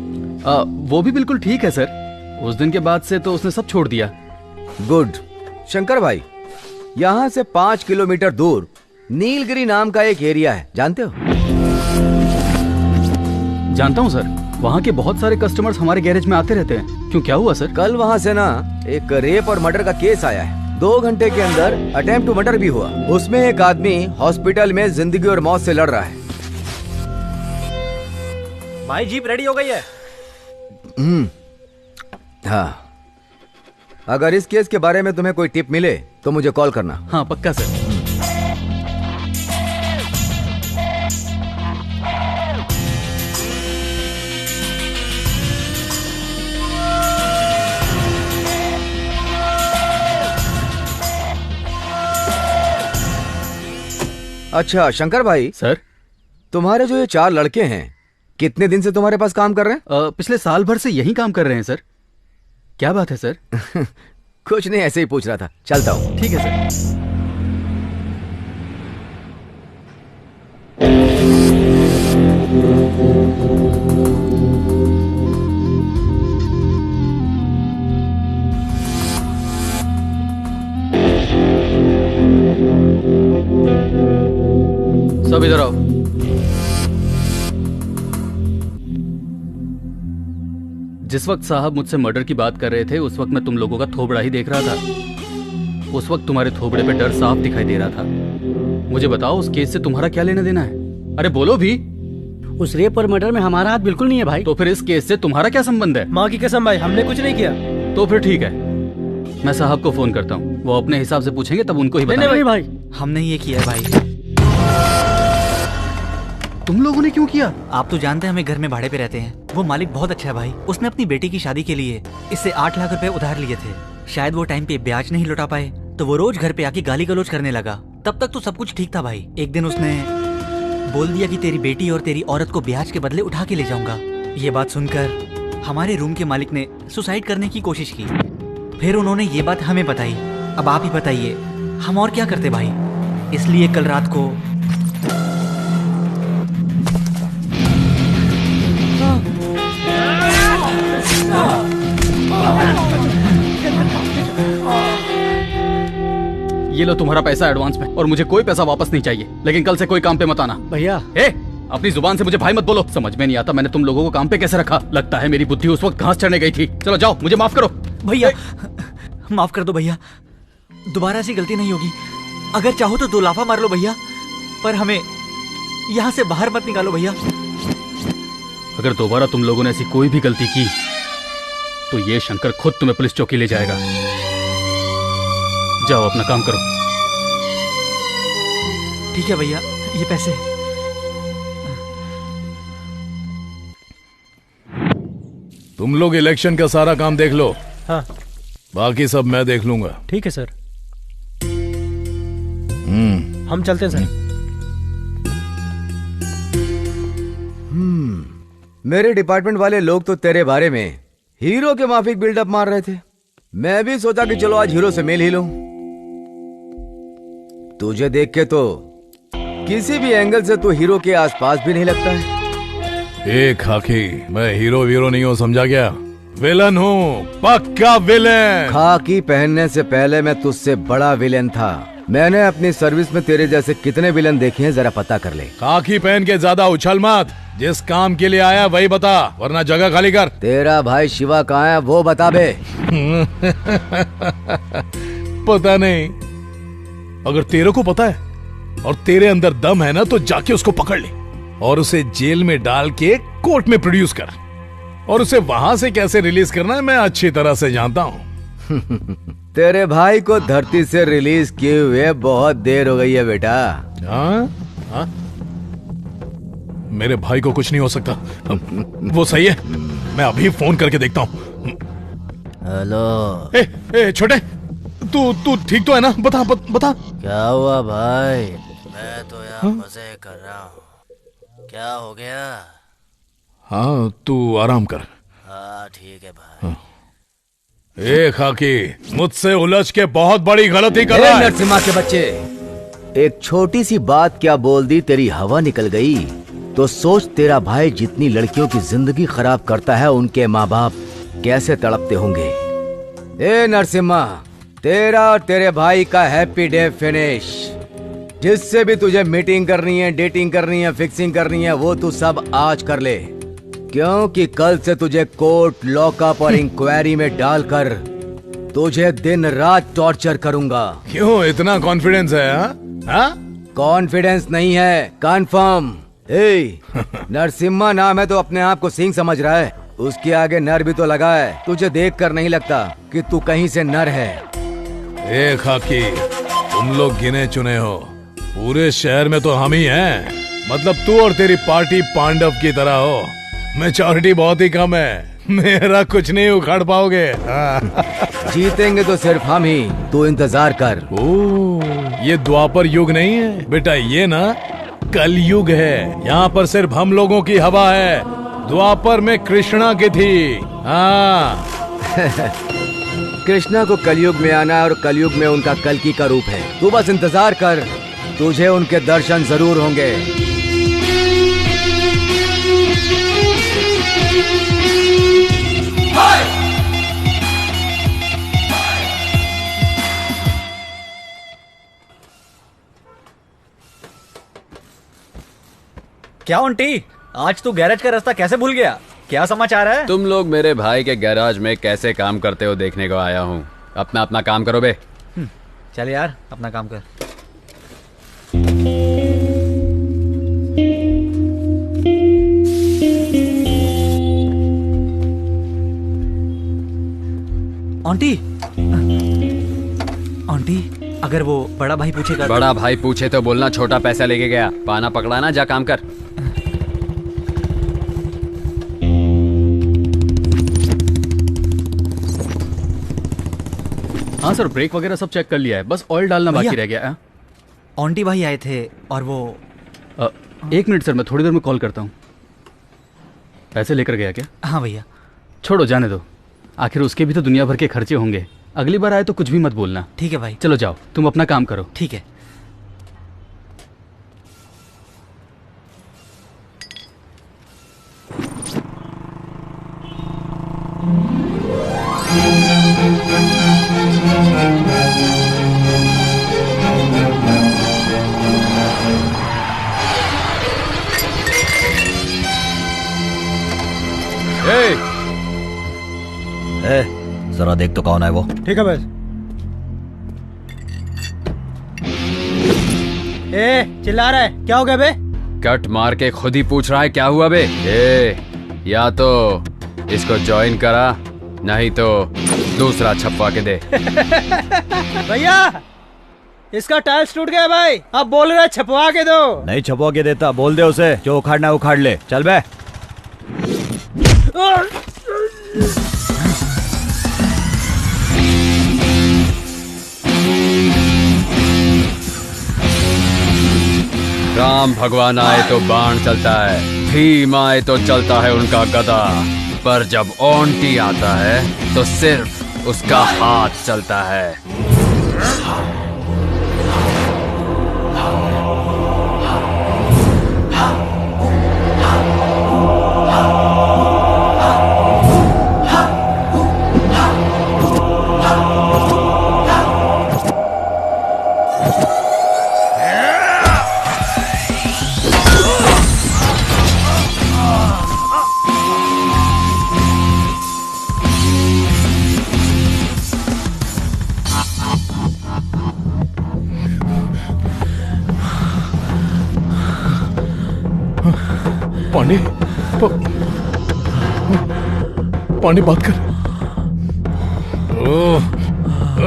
वो भी बिल्कुल ठीक है सर। उस दिन के बाद से तो उसने सब छोड़ दिया। गुड। शंकर भाई, यहाँ से 5 किलोमीटर दूर नीलगिरी नाम का एक एरिया है, जानते हो? जानता हूँ सर, वहाँ के बहुत सारे कस्टमर्स हमारे गैरेज में आते रहते हैं। क्यों, क्या हुआ सर? कल वहाँ से ना एक रेप और मर्डर का केस आया है। 2 घंटे के अंदर अटेम्प्ट टू मर्डर भी हुआ। उसमें एक आदमी हॉस्पिटल में जिंदगी और मौत से लड़ रहा है। भाई जीप रेडी हो गई है। हाँ, अगर इस केस के बारे में तुम्हें कोई टिप मिले तो मुझे कॉल करना। हाँ पक्का सर। अच्छा शंकर भाई। सर, तुम्हारे जो ये 4 लड़के हैं कितने दिन से तुम्हारे पास काम कर रहे हैं? पिछले साल भर से यही काम कर रहे हैं सर। क्या बात है सर? कुछ नहीं, ऐसे ही पूछ रहा था। चलता हूँ। ठीक है सर। सब इधर आओ। जिस वक्त साहब मुझसे मर्डर की बात कर रहे थे उस वक्त मैं तुम लोगों का थोबड़ा ही देख रहा था। उस वक्त तुम्हारे थोबड़े पे डर साफ दिखाई दे रहा था। मुझे बताओ उस केस से तुम्हारा क्या लेना देना है? अरे बोलो भी। उस रेप और मर्डर में हमारा हाथ बिल्कुल नहीं है भाई। तो फिर इस केस से तुम्हारा क्या संबंध है? माँ की कसम भाई, हमने कुछ नहीं किया। तो फिर ठीक है, मैं साहब को फोन करता हूँ, वो अपने हिसाब से पूछेंगे तब उनको ही बताएंगे। नहीं भाई, हमने ये किया है भाई। तुम लोगों ने क्यों किया? आप तो जानते हैं हमें घर में भाड़े पे रहते हैं। वो मालिक बहुत अच्छा है भाई। उसने अपनी बेटी की शादी के लिए इससे 8 लाख रुपए उधार लिए थे। शायद वो टाइम पे ब्याज नहीं लौटा पाए तो वो रोज घर पे आके गाली गलौज करने लगा। तब तक तो सब कुछ ठीक था भाई। एक दिन उसने बोल दिया कि तेरी बेटी और तेरी औरत को ब्याज के बदले उठा के ले जाऊंगा। ये बात सुनकर हमारे रूम के मालिक ने सुसाइड करने की कोशिश की। फिर उन्होंने ये बात हमें बताई। अब आप ही बताइए हम और क्या करते भाई। इसलिए कल रात को ये लो तुम्हारा पैसा एडवांस में, और मुझे कोई पैसा वापस नहीं चाहिए। लेकिन कल से कोई काम पे मत आना। भैया अपनी जुबान से मुझे भाई मत बोलो। समझ में नहीं आता मैंने तुम लोगों को काम पे कैसे रखा। लगता है मेरी बुद्धि उस वक्त घास चढ़ने गई थी। चलो जाओ, मुझे माफ करो। भैया माफ कर दो भैया, दोबारा ऐसी गलती नहीं होगी। अगर चाहो तो 2 लाफा मार लो भैया, पर हमें यहाँ से बाहर मत निकालो भैया। अगर दोबारा तुम लोगों ने ऐसी कोई भी गलती की तो ये शंकर खुद तुम्हें पुलिस चौकी ले जाएगा। जाओ अपना काम करो। ठीक है भैया, ये पैसे। तुम लोग इलेक्शन का सारा काम देख लो। हाँ। बाकी सब मैं देख लूंगा। ठीक है सर। हम चलते हैं सर। मेरे डिपार्टमेंट वाले लोग तो तेरे बारे में हीरो के माफिक बिल्डअप मार रहे थे। मैं भी सोचा कि चलो आज हीरो से मिल ही लूं। तुझे देख के तो किसी भी एंगल से तू हीरो के आसपास भी नहीं लगता है। खाकी, मैं हीरो वीरो नहीं हूँ, समझा क्या? विलन हूँ, पक्का विलन। खाकी पहनने से पहले मैं तुझसे बड़ा विलन था। मैंने अपनी सर्विस में तेरे जैसे कितने विलन देखे हैं, जरा पता कर ले। खाकी पहन के ज्यादा उछल मत। जिस काम के लिए आया वही बता, वरना जगह खाली कर। तेरा भाई शिवा कहाँ है वो बता बे। पता नहीं। अगर तेरे को पता है और तेरे अंदर दम है ना तो जाके उसको पकड़ ले और उसे जेल में डाल के कोर्ट में प्रोड्यूस कर। और उसे वहां से कैसे रिलीज करना है मैं अच्छी तरह से जानता हूँ। तेरे भाई को धरती से रिलीज किए हुए बहुत देर हो गई है बेटा। हाँ? मेरे भाई को कुछ नहीं हो सकता। वो सही है, मैं अभी फोन करके देखता हूँ। हेलो छोटे, तू ठीक तो है ना? बता बता। क्या हुआ भाई? मैं तो यहाँ मजे कर रहा हूँ। क्या हो गया? हाँ तू आराम कर। हाँ ठीक है भाई। खाकी, मुझसे उलझ के बहुत बड़ी गलती कर रहा है। नरसिम्हा के बच्चे, एक छोटी सी बात क्या बोल दी, तेरी हवा निकल गई। तो सोच तेरा भाई जितनी लड़कियों की जिंदगी खराब करता है उनके माँ बाप कैसे तड़पते होंगे। ए नरसिम्हा, तेरा और तेरे भाई का हैप्पी डे फिनिश। जिससे भी तुझे मीटिंग करनी है, डेटिंग करनी है, फिक्सिंग करनी है, वो तू सब आज कर ले, क्योंकि कल से तुझे कोर्ट, लॉकअप और इंक्वायरी में डालकर तुझे दिन रात टॉर्चर करूंगा। क्यों इतना कॉन्फिडेंस है? हाँ? कॉन्फिडेंस नहीं है, कंफर्म। नरसिम्हा नाम है तो अपने आप को सिंह समझ रहा है। उसके आगे नर भी तो लगा है। तुझे देख कर नहीं लगता कि तू कहीं से नर है। ए खाकी, तुम लोग गिने चुने हो, पूरे शहर में तो हम ही हैं। मतलब तू और तेरी पार्टी पांडव की तरह हो। मेजॉरिटी बहुत ही कम है, मेरा कुछ नहीं उखाड़ पाओगे। जीतेंगे तो सिर्फ हम ही, तू इंतजार कर। ये द्वापर युग नहीं है बेटा, ये ना कलयुग है। यहाँ पर सिर्फ हम लोगों की हवा है। द्वापर में कृष्णा की थी। हाँ। कृष्णा को कलयुग में आना है और कलयुग में उनका कल्कि का रूप है। तू बस इंतजार कर, तुझे उनके दर्शन जरूर होंगे। क्या आंटी, आज तू गैरेज का रास्ता कैसे भूल गया? क्या समाचार है? तुम लोग मेरे भाई के गैराज में कैसे काम करते हो देखने को आया हूँ। अपना अपना काम करो बे। चल यार, अपना काम कर। आंटी, आंटी, अगर वो बड़ा भाई पूछेगा? बड़ा भाई पूछे तो बोलना छोटा पैसा लेके गया। पाना पकड़ाना, जा काम कर। हाँ सर, ब्रेक वगैरह सब चेक कर लिया है, बस ऑयल डालना बाकी रह गया है। आंटी भाई आए थे और वो 1 मिनट सर, मैं थोड़ी देर में कॉल करता हूँ। पैसे लेकर गया क्या? हाँ भैया। छोड़ो, जाने दो, आखिर उसके भी तो दुनिया भर के खर्चे होंगे। अगली बार आए तो कुछ भी मत बोलना। ठीक है भाई। चलो जाओ, तुम अपना काम करो। ठीक है। जरा देख तो कौन है वो। ठीक है बस। चिल्ला रहा है, क्या हो गया बे? कट मार के खुद ही पूछ रहा है क्या हुआ बे। या तो इसको ज्वाइन करा, नहीं तो दूसरा छपवा के दे। भैया, इसका टाइल्स टूट गया भाई, अब बोल रहा है छपवा के दो। नहीं छपवा के देता, बोल दे उसे, जो उखाड़ना है उखाड़ ले। चल बे। राम भगवान आए तो बाण चलता है, भीम आए तो चलता है उनका गदा, पर जब ओंटी आता है तो सिर्फ उसका हाथ चलता है। पांडे, पांडे बात कर।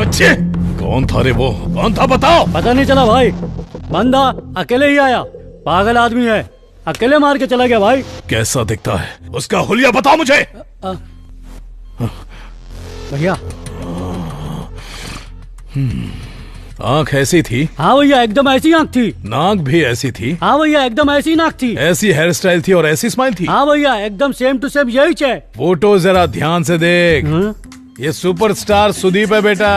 अच्छे, कौन था रे वो? कौन था बताओ? पता नहीं चला भाई, बंदा अकेले ही आया, पागल आदमी है, अकेले मार के चला गया भाई। कैसा दिखता है? उसका हुलिया बताओ मुझे। भैया, आंख ऐसी थी? हाँ भैया, एकदम ऐसी आंख थी। नाक भी ऐसी थी? हाँ भैया, एकदम ऐसी नाक थी। ऐसी हेयर स्टाइल थी और ऐसी स्माइल थी? हाँ भैया, एकदम सेम टू सेम यही है। फोटो जरा ध्यान से देख। ये सुपरस्टार सुदीप है बेटा।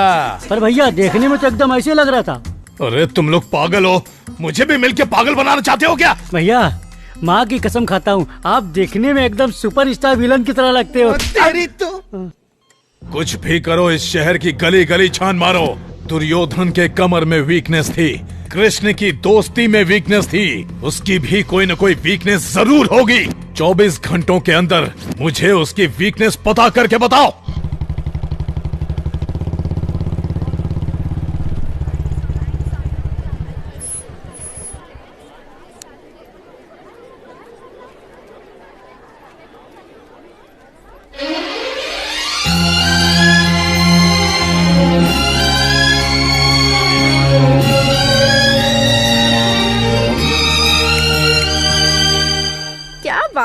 पर भैया, देखने में तो एकदम ऐसे लग रहा था। अरे तुम लोग पागल हो, मुझे भी मिलके पागल बनाना चाहते हो क्या? भैया, माँ की कसम खाता हूँ, आप देखने में एकदम सुपरस्टार विलन की तरह लगते हो। तेरी तो कुछ भी करो, इस शहर की गली गली छान मारो। दुर्योधन के कमर में वीकनेस थी, कृष्ण की दोस्ती में वीकनेस थी, उसकी भी कोई न कोई वीकनेस जरूर होगी। 24 घंटों के अंदर मुझे उसकी वीकनेस पता करके बताओ।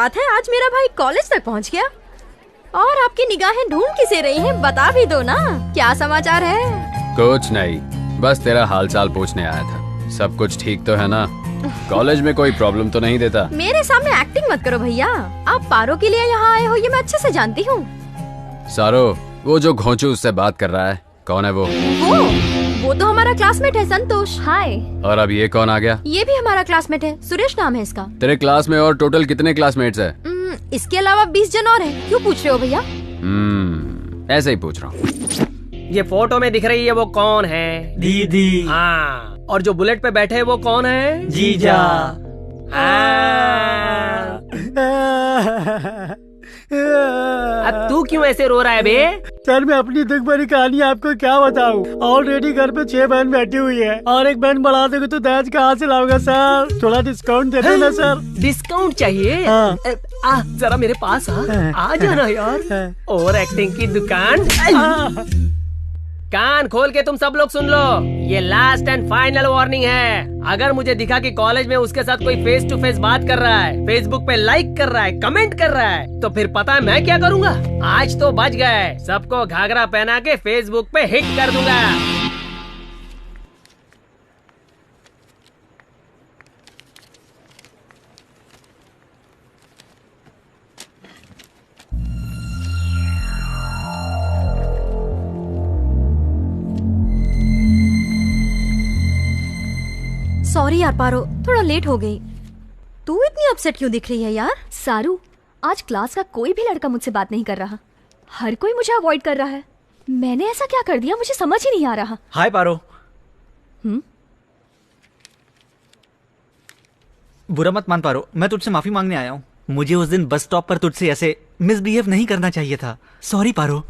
बात है, आज मेरा भाई कॉलेज तक पहुंच गया। और आपकी निगाहें ढूंढ किसे रही हैं, बता भी दो ना, क्या समाचार है? कुछ नहीं, बस तेरा हालचाल पूछने आया था। सब कुछ ठीक तो है ना? कॉलेज में कोई प्रॉब्लम तो नहीं देता? मेरे सामने एक्टिंग मत करो भैया, आप पारो के लिए यहाँ आए हो ये मैं अच्छे से जानती हूँ। सारो, वो जो घोंचू उससे बात कर रहा है, कौन है वो? वो तो हमारा क्लासमेट है, संतोष। हाय। और अब ये कौन आ गया? ये भी हमारा क्लासमेट है, सुरेश नाम है इसका। तेरे क्लास में और टोटल कितने क्लासमेट्स है? इसके अलावा 20 जन और हैं। क्यों पूछ रहे हो भैया? ऐसे ही पूछ रहा हूँ। ये फोटो में दिख रही है वो कौन है? दीदी। हाँ, और जो बुलेट पे बैठे हैं वो कौन है? जीजा। अब तू क्यों ऐसे रो रहा है बे? सर मैं अपनी दुख भरी कहानी आपको क्या बताऊं? ऑलरेडी घर पे 6 बहन बैठी हुई है और एक बहन बढ़ा दोगे तो दहेज कहाँ से लाऊंगा सर? थोड़ा डिस्काउंट दे दो ना सर। डिस्काउंट चाहिए? हाँ। आ जरा मेरे पास आ जाना यार। ओवर एक्टिंग की दुकान। कान खोल के तुम सब लोग सुन लो, ये लास्ट एंड फाइनल वार्निंग है। अगर मुझे दिखा कि कॉलेज में उसके साथ कोई फेस टू फेस बात कर रहा है, फेसबुक पे लाइक कर रहा है, कमेंट कर रहा है, तो फिर पता है मैं क्या करूँगा? आज तो बच गए, सबको घाघरा पहना के फेसबुक पे हिट कर दूंगा। सॉरी यार पारो, थोड़ा लेट हो गई। तू इतनी अपसेट क्यों दिख रही है यार? सारू, आज क्लास का कोई भी लड़का मुझसे बात नहीं कर रहा, हर कोई मुझे अवॉइड कर रहा है। मैंने ऐसा क्या कर दिया, मुझे समझ ही नहीं आ रहा। हाय पारो। बुरा मत मान पारो, मैं तुझसे माफी मांगने आया हूँ। मुझे उस दिन बस स्टॉप पर तुझसे ऐसे मिसबिहेव नहीं करना चाहिए था। सॉरी पारो।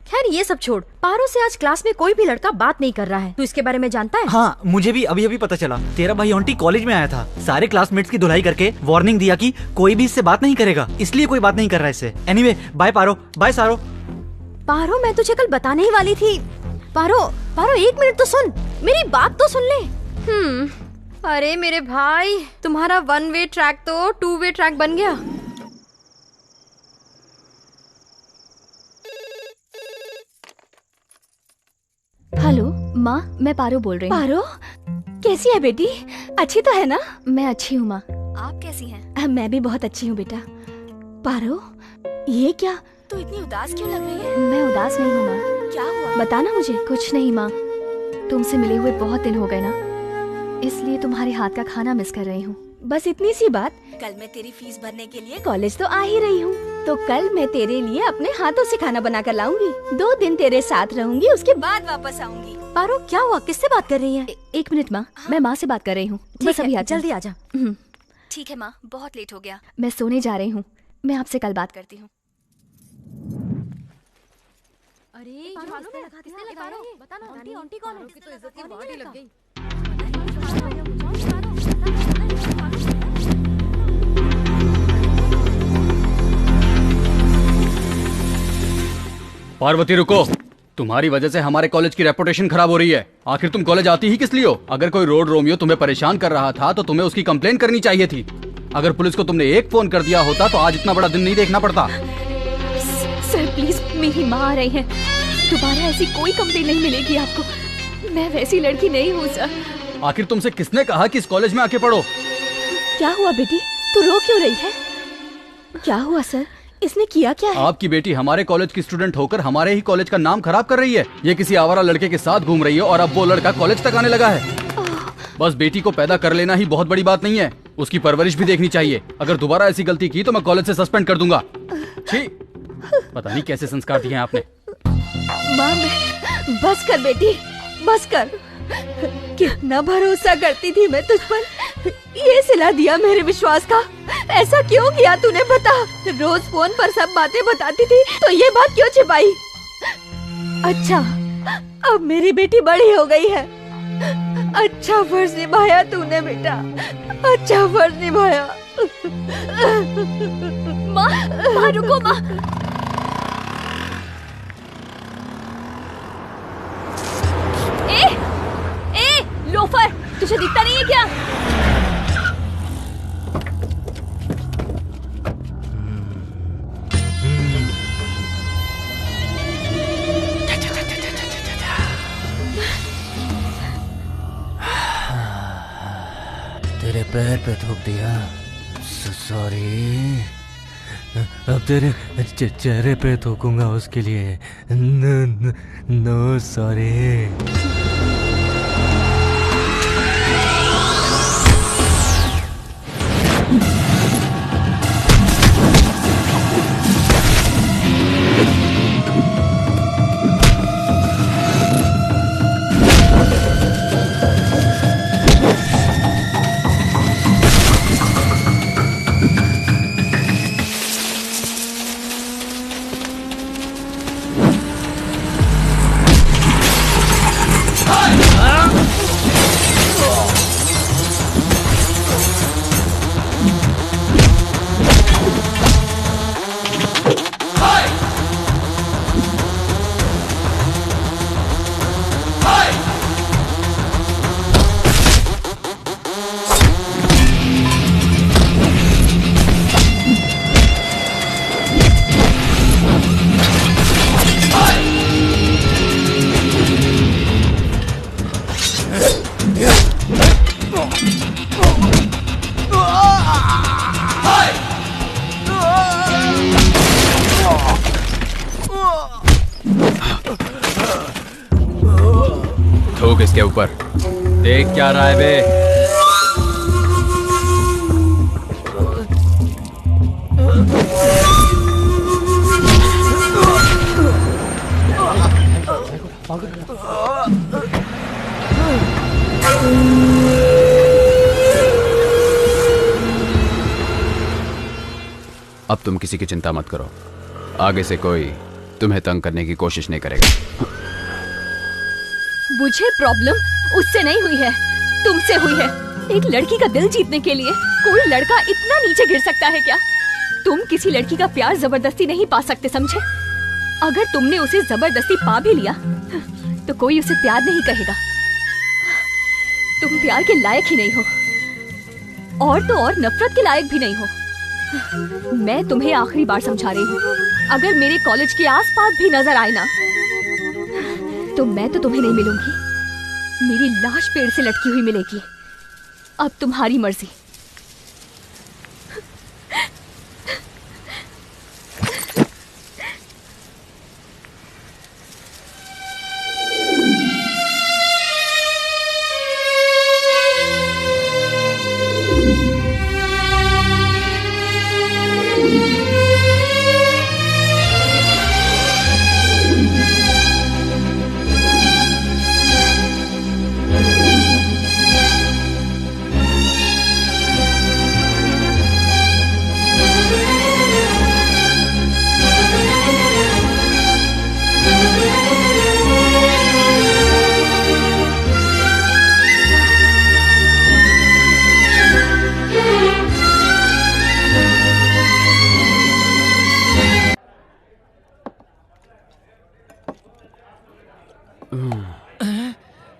खैर ये सब छोड़, पारो से आज क्लास में कोई भी लड़का बात नहीं कर रहा है। तू इसके बारे में जानता है? हाँ, मुझे भी अभी अभी पता चला। तेरा भाई ऑन्टी कॉलेज में आया था, सारे क्लासमेट्स की धुलाई करके वार्निंग दिया कि कोई भी इससे बात नहीं करेगा, इसलिए कोई बात नहीं कर रहा है इससे। एनीवे, बाय पारो, बाय सारो। पारो मैं तुझे कल बताने ही वाली थी। पारो, पारो 1 मिनट तो सुन, मेरी बात तो सुन ले। अरे मेरे भाई, तुम्हारा 1 वे ट्रैक तो 2 वे ट्रैक बन गया। हेलो माँ, मैं पारो बोल रही हूँ। पारो, कैसी है बेटी? अच्छी तो है ना? मैं अच्छी हूँ माँ, आप कैसी हैं? मैं भी बहुत अच्छी हूँ बेटा। पारो, ये क्या, तू इतनी उदास क्यों लग रही है? मैं उदास नहीं हूँ माँ। क्या हुआ? बताना मुझे। कुछ नहीं माँ, तुमसे मिले हुए बहुत दिन हो गए ना, इसलिए तुम्हारे हाथ का खाना मिस कर रही हूँ। बस इतनी सी बात। कल मैं तेरी फीस भरने के लिए कॉलेज तो आ ही रही हूँ, तो कल मैं तेरे लिए अपने हाथों से खाना बना कर लाऊंगी। 2 दिन तेरे साथ रहूंगी, उसके बाद वापस आऊंगी। पारो क्या हुआ, किससे बात कर रही है? 1 मिनट माँ, मैं माँ से बात कर रही हूँ। बस अभी जल्दी आ जा। ठीक है माँ, बहुत लेट हो गया, मैं सोने जा रही हूँ। मैं आपसे कल बात करती हूँ। अरे मालूम है किसने लगा रही है? बता ना, आंटी कौन है? उसकी तो इज्जत की बात ही लग गई। पार्वती रुको, तुम्हारी वजह से हमारे कॉलेज की रेपुटेशन खराब हो रही है। आखिर तुम कॉलेज आती ही किस लिए हो? अगर कोई रोड रोमियो तुम्हें परेशान कर रहा था तो तुम्हें उसकी कंप्लेन करनी चाहिए थी। अगर पुलिस को तुमने एक फोन कर दिया होता तो आज इतना बड़ा दिन नहीं देखना पड़ता। सर प्लीज, मेरी माँ आ रही है, दोबारा ऐसी कोई कंप्लेन नहीं मिलेगी आपको। मैं वैसी लड़की नहीं हूँ सर। आखिर तुमसे किसने कहा कि इस कॉलेज में आके पढ़ो? क्या हुआ बेटी, तू रो क्यों रही है? क्या हुआ सर, इसने किया क्या है? आपकी बेटी हमारे कॉलेज की स्टूडेंट होकर हमारे ही कॉलेज का नाम खराब कर रही है। ये किसी आवारा लड़के के साथ घूम रही है और अब वो लड़का कॉलेज तक आने लगा है। बस बेटी को पैदा कर लेना ही बहुत बड़ी बात नहीं है, उसकी परवरिश भी देखनी चाहिए। अगर दोबारा ऐसी गलती की तो मैं कॉलेज से सस्पेंड कर दूंगा। छी, पता नहीं कैसे संस्कार दिए हैं आपने। माँ, बस कर बेटी, बस कर। कितना भरोसा करती थी मैं तुझ पर, ये सिला दिया मेरे विश्वास का। ऐसा क्यों किया तूने, बता। रोज फोन पर सब बातें बताती थी, तो ये बात क्यों छिपाई? अच्छा, अब मेरी बेटी बड़ी हो गई है। अच्छा फर्ज निभाया तूने बेटा, अच्छा फर्ज निभाया। माँ रुको माँ। ए लोफर, तुझे दिखता नहीं है क्या? पैर पे थूक दिया, सॉरी। अब तेरे चेहरे पे थूकूंगा उसके लिए। No sorry. थूक इसके ऊपर। देख क्या रहा है बे? अब तुम किसी की चिंता मत करो, आगे से कोई तुम्हें तंग करने की कोशिश नहीं करेगा। मुझे प्रॉब्लम उससे नहीं हुई है, तुमसे हुई है। एक लड़की का दिल जीतने के लिए कोई लड़का इतना नीचे गिर सकता है क्या? तुम किसी लड़की का प्यार जबरदस्ती नहीं पा सकते, समझे? अगर तुमने उसे जबरदस्ती पा भी लिया तो कोई उसे प्यार नहीं कहेगा। तुम प्यार के लायक ही नहीं हो, और तो और नफरत के लायक भी नहीं हो। मैं तुम्हें आखिरी बार समझा रही हूँ, अगर मेरे कॉलेज के आसपास भी नजर आए ना तो मैं तो तुम्हें नहीं मिलूंगी, मेरी लाश पेड़ से लटकी हुई मिलेगी। अब तुम्हारी मर्जी।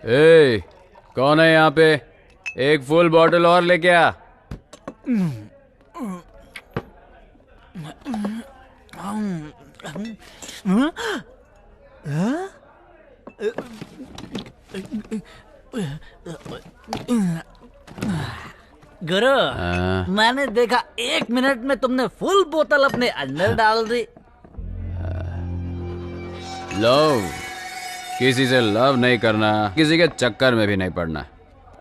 ए, कौन है यहाँ पे? एक फुल बॉटल और लेके आ। गुरु, मैंने देखा 1 मिनट में तुमने फुल बोतल अपने अंदर डाल दी। लव, किसी से लव नहीं करना, किसी के चक्कर में भी नहीं पड़ना।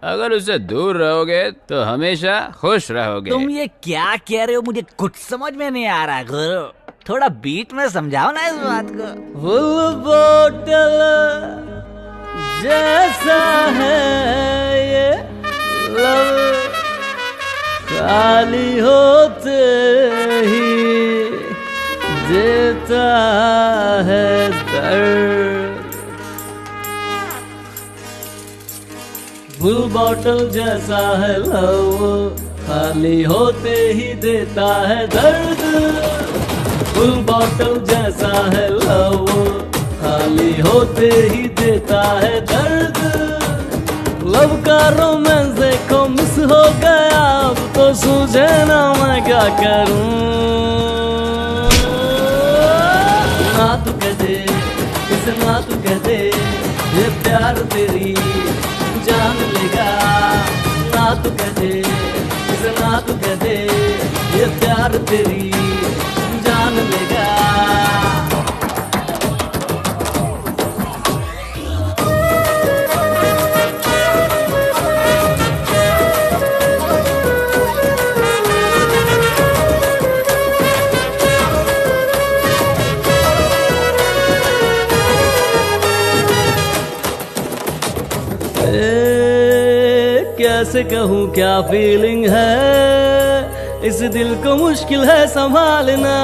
अगर उससे दूर रहोगे तो हमेशा खुश रहोगे। तुम ये क्या कह रहे हो? मुझे कुछ समझ में नहीं आ रहा गुरु, थोड़ा बीट में समझाओ ना इस बात को। फुल बोतल जैसा है ये लव, खाली होते ही देता है दर्द। फुल बॉटल जैसा है लव, खाली होते ही देता है दर्द। फुल बॉटल जैसा है लव, खाली होते ही देता है दर्द। लव का रोमांस देखो मिस हो गया, अब तो सूझे ना मैं क्या करूं। ना तू कह दे, इसे ना तू कह दे, ये प्यार तेरी जान लेगा। ना तू कह दे, ना तू कह दे ये प्यार तेरी जान लेगा। कैसे कहूँ क्या फीलिंग है इस दिल को मुश्किल है संभालना,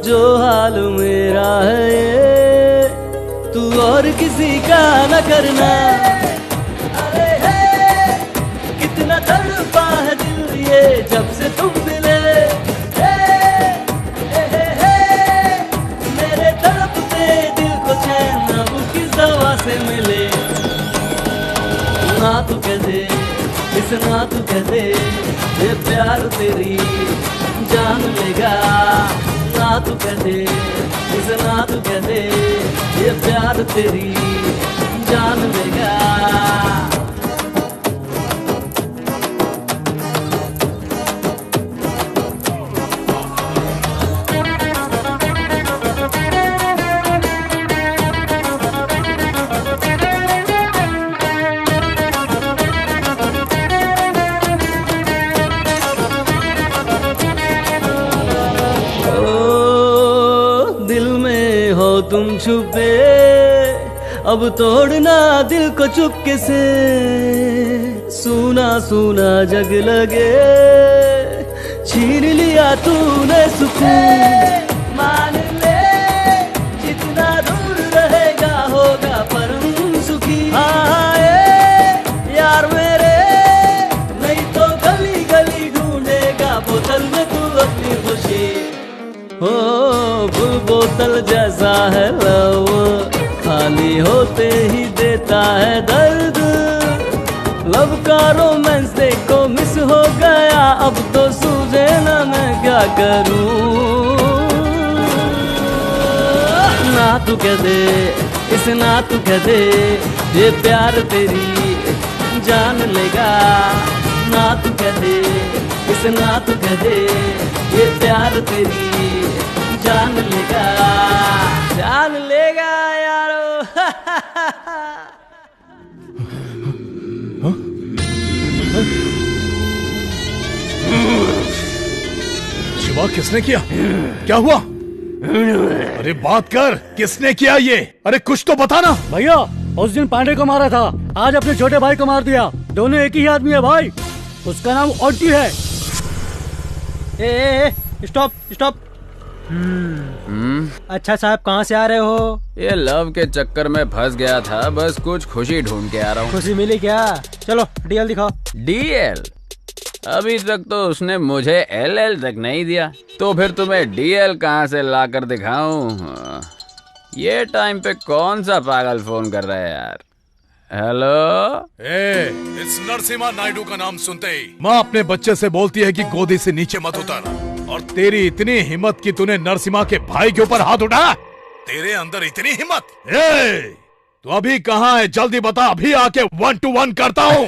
जो हाल मेरा है ये तू और किसी का न करना। अरे है कितना तड़पा है दिल ये जब से तुम मिले, मेरे तड़पते दिल को चैन अब किस दवा से मिले। ना तू कह दे इस ना तू कह दे ये प्यार तेरी जान लेगा। ना तू कह दे इस ना तू कह दे ये प्यार तेरी जान लेगा। तुम छुपे अब तोड़ना दिल को चुपके से, सूना सूना जग लगे छीन लिया तूने सुकून। मान ले जितना दूर रहेगा होगा परम सुखी। यार मेरे नहीं तो गली गली ढूंढेगा बोतल में तू अपनी खुशी। फुल बोतल जैसा है लव खाली होते ही देता है दर्द। लव का रोमांस देखो मिस हो गया अब तो सूझे ना मैं क्या करूं। ना तू कह दे इस ना तू कह दे ये प्यार तेरी जान लेगा। ना तू कह दे इस ना तू कह दे ये प्यार तेरी जान लेगा यारो। शिवा किसने किया? क्या हुआ? अरे बात कर, किसने किया ये? अरे कुछ तो बता ना। भैया उस दिन पांडे को मारा था, आज अपने छोटे भाई को मार दिया। दोनों एक ही आदमी है भाई, उसका नाम ऑन्टी है। Stop stop. अच्छा साहब कहाँ से आ रहे हो? ये लव के चक्कर में फंस गया था, बस कुछ खुशी ढूंढ के आ रहा हूँ। खुशी मिली क्या? चलो डीएल दिखाओ। डीएल? अभी तक तो उसने मुझे एलएल तक नहीं दिया, तो फिर तुम्हें डीएल कहाँ से ला कर दिखाऊं? ये टाइम पे कौन सा पागल फोन कर रहा है यार? हेलो, इस नरसिम्हा नायडू का नाम सुनते ही माँ अपने बच्चे से बोलती है कि गोदी से नीचे मत उतर। और तेरी इतनी हिम्मत कि तूने नरसिम्हा के भाई के ऊपर हाथ उठाया? तेरे अंदर इतनी हिम्मत? तू अभी कहाँ है? जल्दी बता, अभी आके 1 to 1 करता हूँ।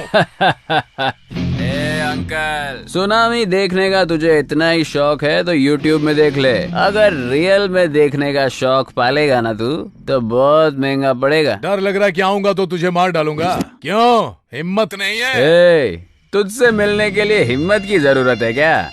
अंकल, सुनामी देखने का तुझे इतना ही शौक है तो YouTube में देख ले। अगर रियल में देखने का शौक पालेगा ना तू, तो बहुत महंगा पड़ेगा। डर लग रहा है कि आऊंगा तो तुझे मार डालूंगा। क्यों, हिम्मत नहीं है? तुझसे मिलने के लिए हिम्मत की जरूरत है क्या?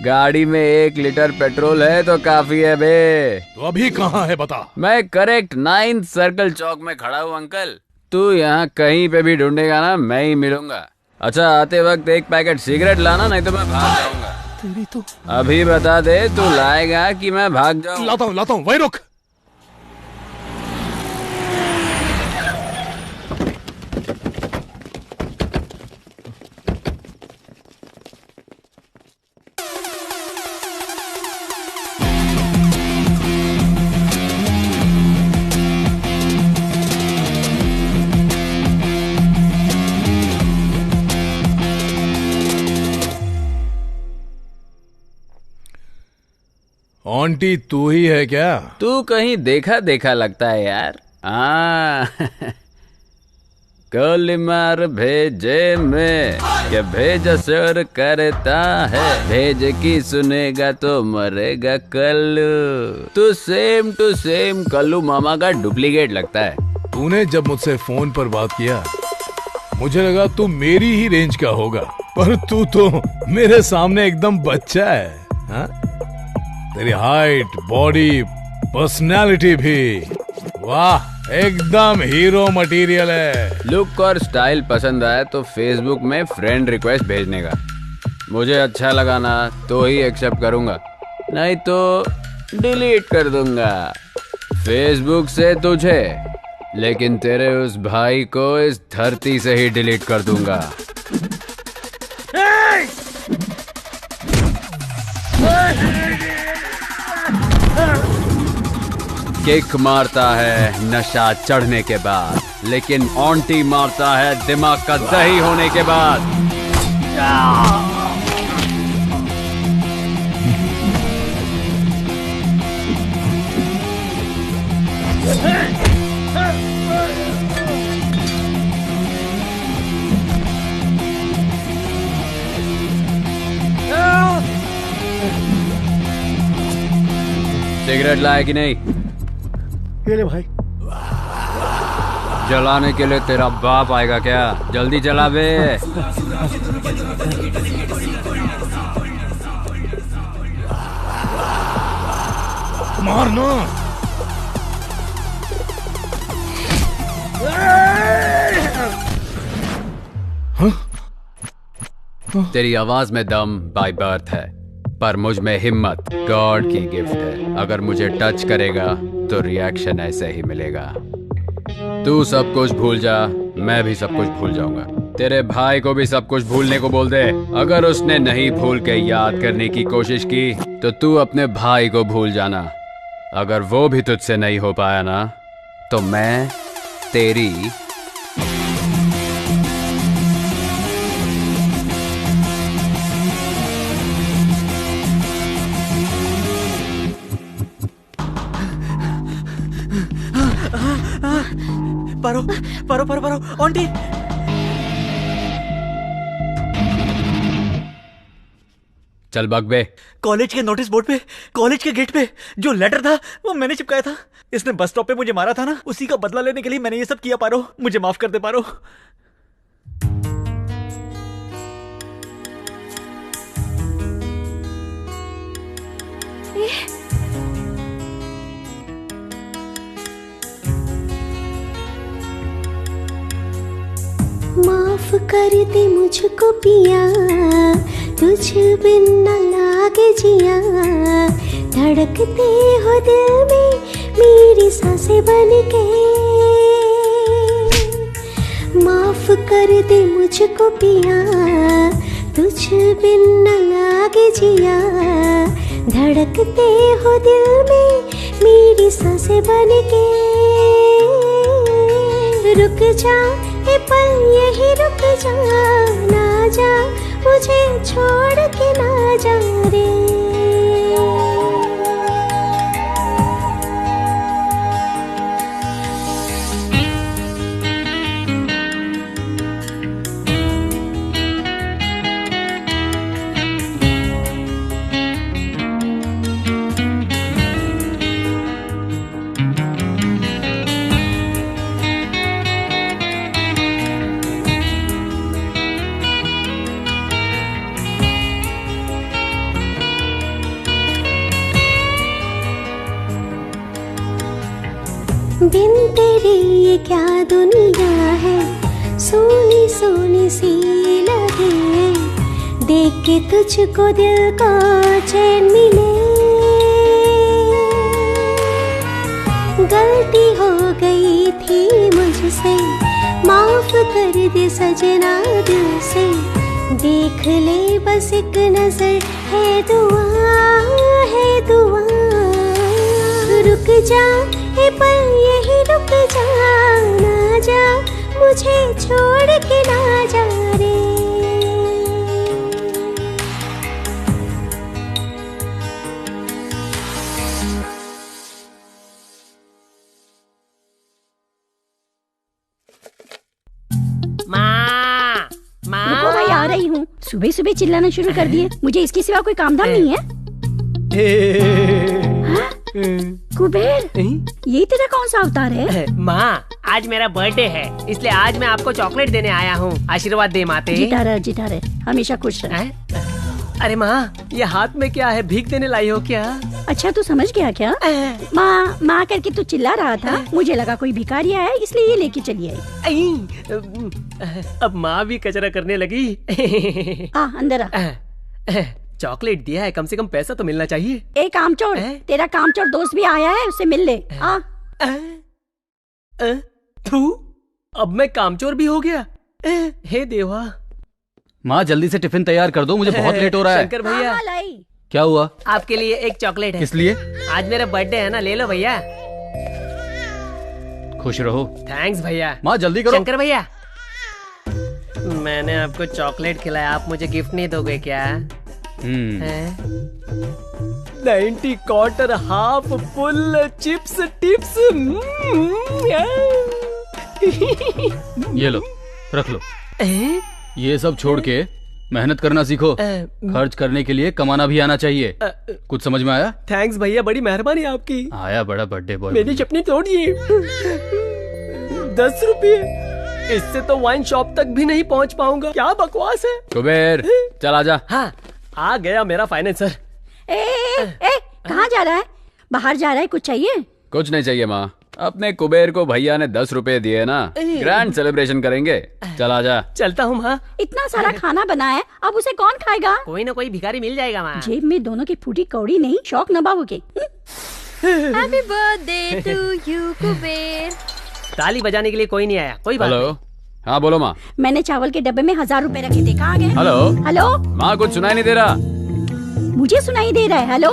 गाड़ी में 1 लीटर पेट्रोल है तो काफी है बे। तो अभी कहाँ है बता? मैं करेक्ट 9th सर्कल चौक में खड़ा हूँ अंकल। तू यहाँ कहीं पे भी ढूंढेगा ना, मैं ही मिलूंगा। अच्छा आते वक्त 1 पैकेट सिगरेट लाना, नहीं तो मैं भाग जाऊंगा। तेरी तो अभी बता दे, तू लाएगा कि मैं भाग जाऊं? लाता हूँ, वहीं रुक। आंटी तू ही है क्या? तू कहीं देखा देखा लगता है यार। कोलिमार भेजे में क्या भेज असर करता है, भेज की सुनेगा तो मरेगा कल्लू। तू सेम टू सेम कल्लू मामा का डुप्लीकेट लगता है। तूने जब मुझसे फोन पर बात किया मुझे लगा तू मेरी ही रेंज का होगा, पर तू तो मेरे सामने एकदम बच्चा है। हा? तेरी हाइट, बॉडी, पर्सनालिटी भी वाह, एकदम हीरो मटेरियल है। लुक और स्टाइल पसंद आए तो फेसबुक में फ्रेंड रिक्वेस्ट भेजने का। मुझे अच्छा लगा ना तो ही एक्सेप्ट करूंगा, नहीं तो डिलीट कर दूंगा फेसबुक से तुझे, लेकिन तेरे उस भाई को इस धरती से ही डिलीट कर दूंगा। किक मारता है नशा चढ़ने के बाद, लेकिन ऑन्टी मारता है दिमाग का दही होने के बाद। सिगरेट लाए कि नहीं? ये ले भाई। जलाने के लिए तेरा बाप आएगा क्या? जल्दी जला बे। मारना। तेरी आवाज में दम बाय बर्थ है, पर मुझ में हिम्मत गॉड की गिफ्ट है। अगर मुझे टच करेगा तो रिएक्शन ऐसे ही मिलेगा। तू सब कुछ भूल जा, मैं भी सब कुछ भूल जाऊंगा। तेरे भाई को भी सब कुछ भूलने को बोल दे। अगर उसने नहीं भूल के याद करने की कोशिश की तो तू अपने भाई को भूल जाना। अगर वो भी तुझसे नहीं हो पाया ना तो मैं तेरी पारो पारो पारो पारो आंटी। चल भाग बे। कॉलेज के नोटिस बोर्ड पे, कॉलेज के गेट पे जो लेटर था वो मैंने चिपकाया था। इसने बस स्टॉप पे मुझे मारा था ना, उसी का बदला लेने के लिए मैंने ये सब किया। पारो मुझे माफ कर दे पारो। माफ कर दे मुझको पिया, तुझ बिन न लागे जिया। धड़कते हो दिल में मेरी सांसें बन के। माफ कर दे मुझको पिया, तुझ बिन न लागे जिया। धड़कते हो दिल में मेरी सांसें बन के। रुक जा ए पल यही रुक जा, ना जा मुझे छोड़ के ना जा रे। बिन तेरे ये क्या दुनिया है, सोनी सोनी सी लगे। देख के तुझको दिल को चैन मिले। गलती हो गई थी मुझसे, माफ कर दे सजना दिल से। देख ले बस एक नजर, है दुआ है दुआ। रुक जा ए पल यही रुक जा, ना जा मुझे छोड़ के ना जा रे। सुबह सुबह चिल्लाना शुरू कर दिए। मुझे इसके सिवा कोई काम धाम नहीं है। कुबेर, ये तेरा कौन सा अवतार है? माँ, आज मेरा बर्थडे है, इसलिए आज मैं आपको चॉकलेट देने आया हूँ। आशीर्वाद दे माते। जीता रहे, हमेशा खुश रहे। अरे माँ, ये हाथ में क्या है? भीख देने लाई हो क्या? अच्छा, तू समझ गया क्या? माँ माँ करके तू चिल्ला रहा था, मुझे लगा कोई भिखारी है, इसलिए ये लेके चली आई। अब माँ भी कचरा करने लगी। अंदर आ। चॉकलेट दिया है, कम से कम पैसा तो मिलना चाहिए। एक कामचोर, तेरा कामचोर दोस्त भी आया है, उससे मिल ले। थू, अब मैं कामचोर भी हो गया। हे देवा। माँ जल्दी से टिफिन तैयार कर दो, मुझे बहुत लेट हो रहा है। शंकर भैया, क्या हुआ? आपके लिए एक चॉकलेट है। किस लिए? आज मेरा बर्थडे है ना, ले लो भैया। खुश रहो। थैंक्स भैया। माँ जल्दी करो। शंकर भैया, मैंने आपको चॉकलेट खिलाया, आप मुझे गिफ्ट नहीं दोगे क्या? 90 quarter half full chips tips. ये लो, रख लो। ये सब छोड़ के मेहनत करना सीखो। खर्च करने के लिए कमाना भी आना चाहिए। कुछ समझ में आया? थैंक्स भैया, बड़ी मेहरबानी आपकी। आया बड़ा बर्थडे बॉय। मेरी चपनी तोड़ दिए। 10 रुपये, इससे तो वाइन शॉप तक भी नहीं पहुंच पाऊंगा। क्या बकवास है। कुबेर, चल आजा। हाँ, आ गया मेरा फाइनेंसर। कहाँ जा रहा है? बाहर जा रहा है? कुछ चाहिए? कुछ नहीं चाहिए माँ, अपने कुबेर को भैया ने 10 रुपए दिए ना, ग्रैंड सेलिब्रेशन करेंगे। चल आजा। चलता हूँ माँ। इतना सारा खाना बना है, अब उसे कौन खाएगा? कोई ना कोई भिखारी मिल जाएगा माँ। जेब में दोनों की फूटी कौड़ी नहीं, शौक नभाओगे। Happy birthday to you Kuber. ताली बजाने के लिए कोई नहीं आया। कोई बात नहीं। हेलो, हाँ बोलो माँ। मैंने चावल के डब्बे में 1000 रुपए रखे थे, कहाँ गए? हेलो। हेलो माँ, कुछ सुनाई नहीं दे रहा। मुझे सुनाई दे रहा है। हेलो,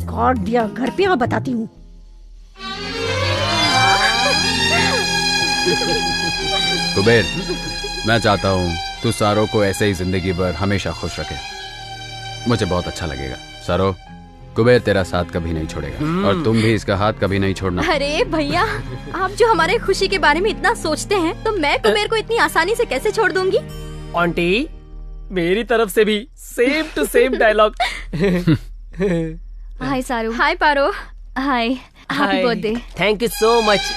गॉड दिया, घर पे आ, बताती हूँ। कुबेर, मैं चाहता हूँ तू सारो को ऐसे ही जिंदगी भर हमेशा खुश रखे। मुझे बहुत अच्छा लगेगा। सारो, कुबेर तेरा साथ कभी नहीं छोड़ेगा और तुम भी इसका हाथ कभी नहीं छोड़ना। अरे भैया, आप जो हमारे खुशी के बारे में इतना सोचते हैं, तो मैं कुबेर को इतनी आसानी से कैसे छोड़ दूंगी? आंटी, मेरी तरफ से भी same to same dialogue. Hi Saru. Hi Paro. Hi, happy birthday. Thank you so much.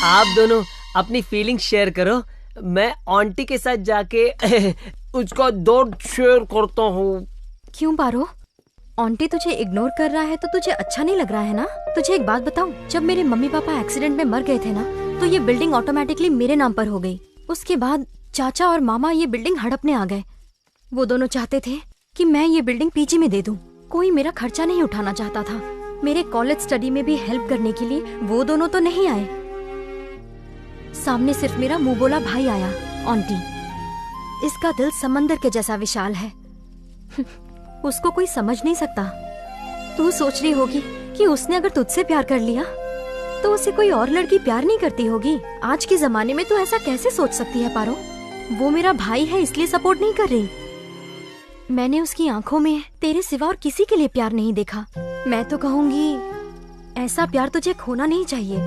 आप दोनों अपनी फीलिंग शेयर करो, मैं आंटी के साथ जाके उसका दर्द शेयर करता हूँ। क्यों पारो? आंटी तुझे इग्नोर कर रहा है तो तुझे अच्छा नहीं लग रहा है ना? तुझे एक बात बताऊं, जब मेरे मम्मी पापा एक्सीडेंट में मर गए थे ना, तो ये बिल्डिंग ऑटोमेटिकली मेरे नाम पर हो गई। उसके बाद चाचा और मामा ये बिल्डिंग हड़पने आ गए। वो दोनों चाहते थे कि मैं ये बिल्डिंग पीजी में दे दूं। कोई मेरा खर्चा नहीं उठाना चाहता था। मेरे कॉलेज स्टडी में भी हेल्प करने के लिए वो दोनों तो नहीं आए। सामने सिर्फ मेरा मुंह बोला भाई आया। आंटी, इसका दिल समंदर के जैसा विशाल है। उसको कोई समझ नहीं सकता। तू सोच रही होगी कि उसने अगर तुझसे प्यार कर लिया तो उसे कोई और लड़की प्यार नहीं करती होगी। आज के जमाने में तू ऐसा कैसे सोच सकती है पारो? वो मेरा भाई है, इसलिए सपोर्ट नहीं कर रही। मैंने उसकी आंखों में तेरे सिवा और किसी के लिए प्यार नहीं देखा। मैं तो कहूँगी ऐसा प्यार तुझे खोना नहीं चाहिए।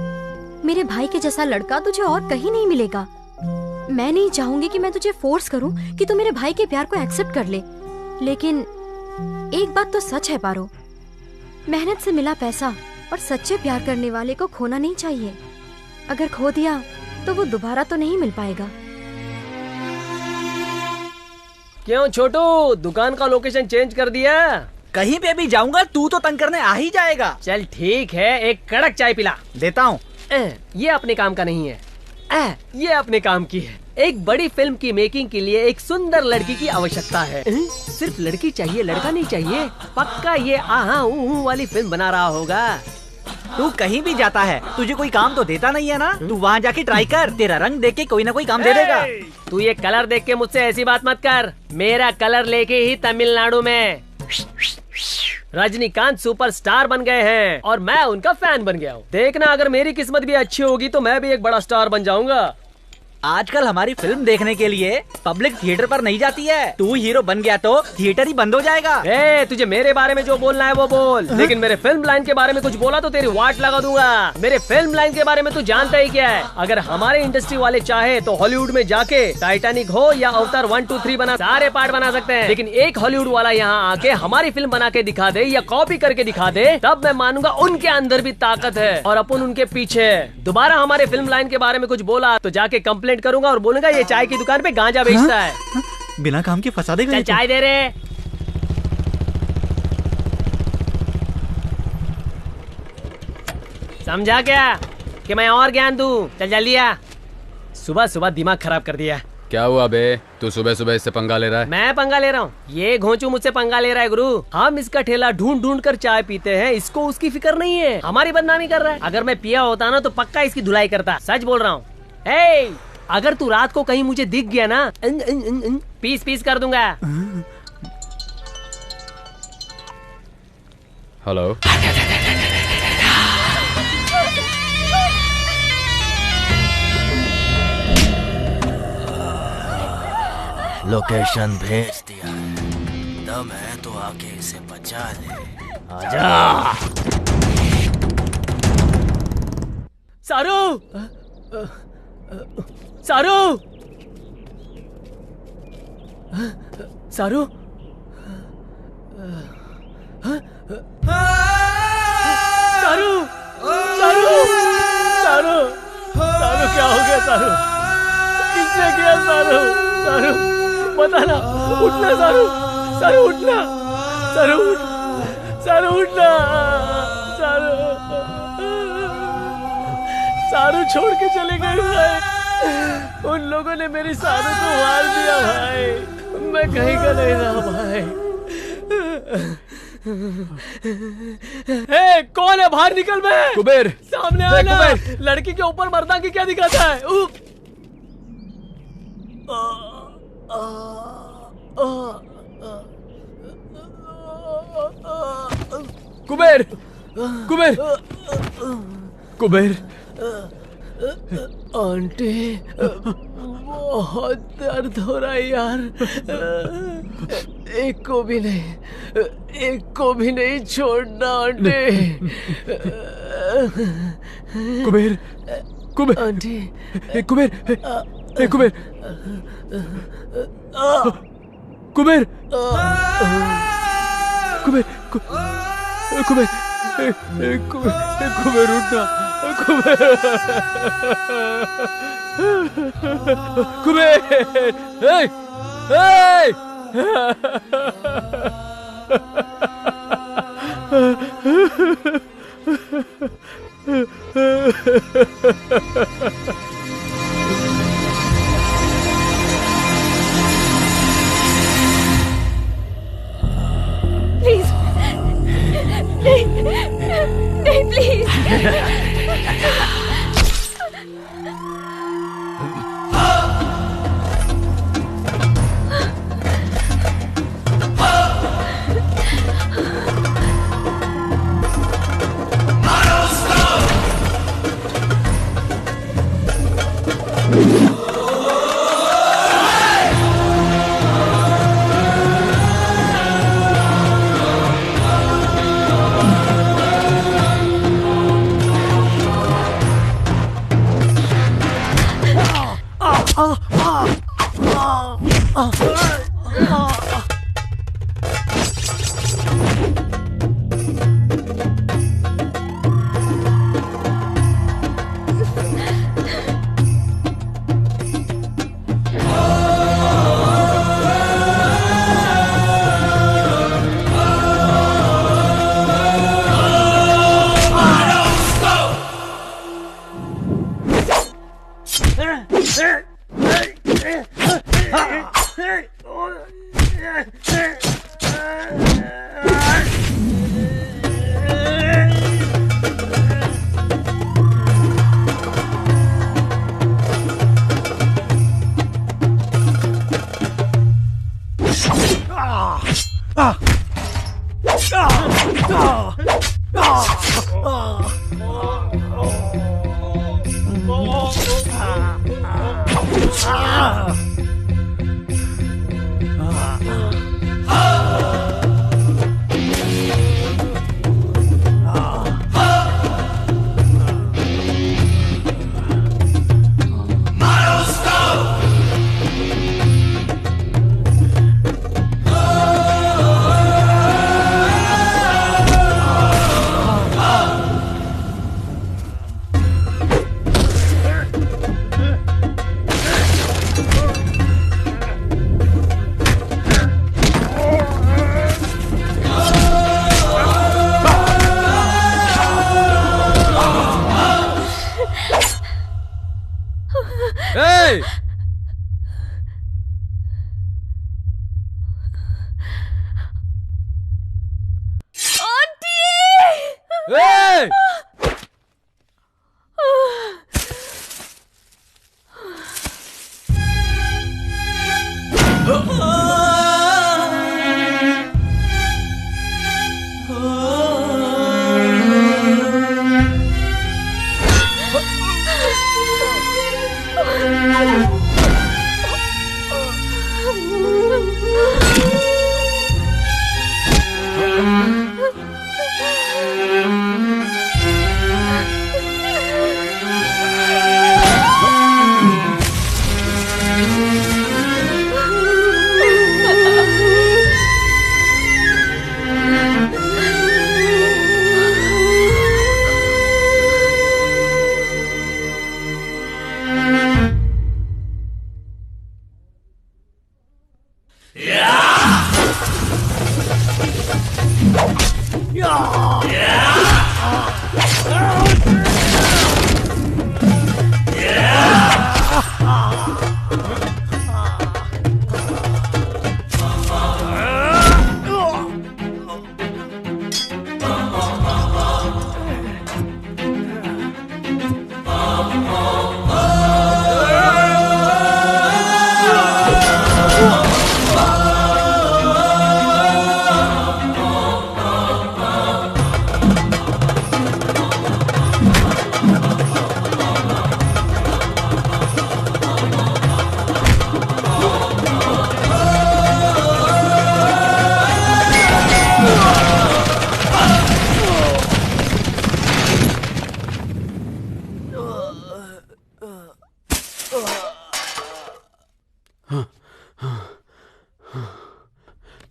मेरे भाई के जैसा लड़का तुझे और कहीं नहीं मिलेगा। मैं नहीं चाहूंगी कि मैं तुझे फोर्स करूं कि तू मेरे भाई के प्यार को एक्सेप्ट कर ले, लेकिन एक बात तो सच है पारो, मेहनत से मिला पैसा और सच्चे प्यार करने वाले को खोना नहीं चाहिए। अगर खो दिया तो वो दोबारा तो नहीं मिल पाएगा। क्यों छोटू, दुकान का लोकेशन चेंज कर दिया? कहीं पे भी जाऊंगा तू तो तंग करने आ ही जाएगा। चल ठीक है, एक कड़क चाय पिला। देता हूँ। ये अपने काम का नहीं है, ये अपने काम की है। एक बड़ी फिल्म की मेकिंग के लिए एक सुंदर लड़की की आवश्यकता है। सिर्फ लड़की चाहिए, लड़का नहीं चाहिए। पक्का ये आहा ऊ वाली फिल्म बना रहा होगा। तू कहीं भी जाता है, तुझे कोई काम तो देता नहीं है ना? तू वहाँ जाके ट्राई कर, तेरा रंग देख के कोई ना कोई काम दे देगा। तू ये कलर देख के मुझसे ऐसी बात मत कर। मेरा कलर लेके ही तमिलनाडु में रजनीकांत सुपरस्टार बन गए हैं और मैं उनका फैन बन गया हूँ। देखना, अगर मेरी किस्मत भी अच्छी होगी तो मैं भी एक बड़ा स्टार बन जाऊंगा। आजकल हमारी फिल्म देखने के लिए पब्लिक थिएटर पर नहीं जाती है। तू हीरो बन गया तो थिएटर ही बंद हो जाएगा। तुझे मेरे बारे में जो बोलना है वो बोल, लेकिन मेरे फिल्म लाइन के बारे में कुछ बोला तो तेरी वाट लगा दूंगा। मेरे फिल्म लाइन के बारे में तू जानता ही क्या है। अगर हमारे इंडस्ट्री वाले चाहे तो हॉलीवुड में जाके टाइटैनिक हो या अवतार 1, 2, 3 बना सारे पार्ट बना सकते हैं, लेकिन एक हॉलीवुड वाला यहाँ आके हमारी फिल्म बना के दिखा दे या कॉपी करके दिखा दे, तब मैं मानूंगा उनके अंदर भी ताकत है और अपन उनके पीछे। दोबारा हमारे फिल्म लाइन के बारे में कुछ बोला तो जाके कंप्लेंट करूंगा और बोलूंगा ये चाय की दुकान पे गांजा बेचता है। बिना काम के फंसा देगा। चल चाय दे रहे। समझा क्या कि मैं और ज्ञान दूं? चल जल्दी आ। सुबह सुबह दिमाग खराब कर दिया। क्या हुआ बे, तू सुबह सुबह इससे पंगा ले रहा है? मैं पंगा ले रहा हूँ? ये घोंचू मुझसे पंगा ले रहा है गुरु। हम इसका ठेला ढूंढ ढूंढ कर चाय पीते हैं, इसको उसकी फिक्र नहीं है, हमारी बदनामी कर रहा है। अगर मैं पिया होता ना तो पक्का इसकी धुलाई करता। सच बोल रहा हूँ। अगर तू रात को कहीं मुझे दिख गया ना, पीस पीस कर दूंगा। हेलो, लोकेशन भेज दिया है, दम है तो आके इसे बचा ले। आजा। सारू, सारू, सारू, सारू, सारू, सारू, सारू क्या हो गया? सारू किसने किया? सारू, सारू बता ना। उठना सारू, सारू उठना, सारू उठ, सारू उठना, सारू, सारू छोड़ के चले गए भाई। उन लोगों ने मेरी सारू को मार दिया भाई। मैं कहीं का नहीं रहा भाई। कौन है? बाहर निकल बे। कुबेर सामने आना। लड़की के ऊपर मर्दांगी क्या दिखाता है? कुबेर, कुबेर, कुबेर। आंटी बहुत दर्द हो रहा है यार। एक को भी नहीं, एक को भी नहीं छोड़ना आंटी। कुबेर, कुबेर, आंटी, कुबेर, कुबेर, कुबेर, कुबेर, कुबेर, कुबेर उठना, कुबेर, कुबेर, प्लीज नहीं, नहीं प्लीज।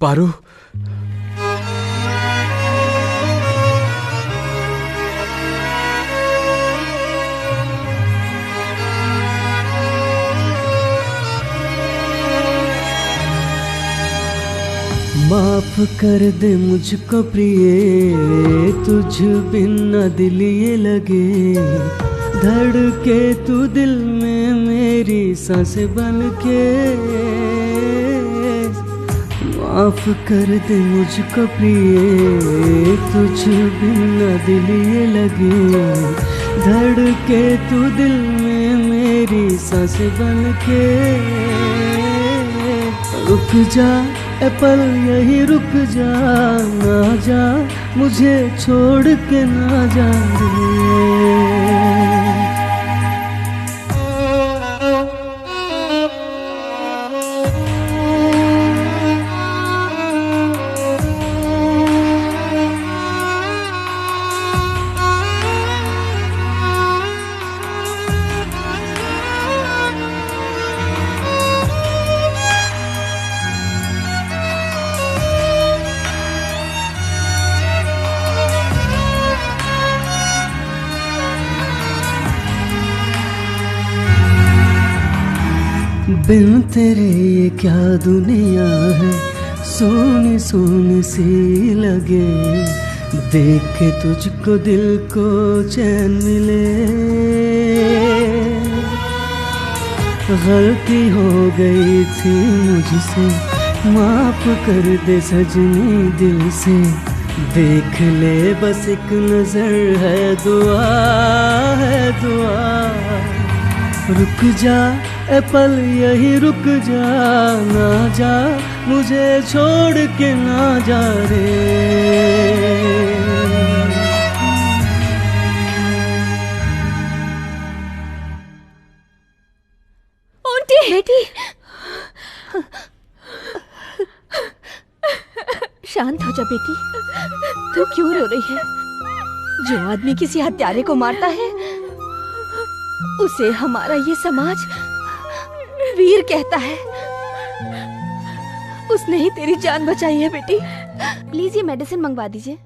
पारू, माफ कर दे मुझको प्रिय, तुझ बिन न दिल ये लगे, धड़के तू दिल में मेरी सांस बन के। माफ कर दे मुझको प्रिय, तुझ बिन न दिल ये लगे, धड़के तू दिल में मेरी सांस बन के। रुक जा ए पल यही रुक जा, ना जा मुझे छोड़ के ना जा रे। बिन तेरे ये क्या दुनिया है, सोनी सोनी सी लगे, देख के तुझको दिल को चैन मिले। गलती हो गई थी मुझसे, माफ कर दे सजनी दिल से, देख ले बस एक नजर है दुआ, है दुआ। रुक जा ए पल यही रुक जा, ना जा मुझे छोड़ के ना जा रे। आंटी, बेटी, शांत हो जा बेटी, तू क्यों रो रही है? जो आदमी किसी हत्यारे को मारता है उसे हमारा ये समाज वीर कहता है। उसने ही तेरी जान बचाई है बेटी। प्लीज ये मेडिसिन मंगवा दीजिए।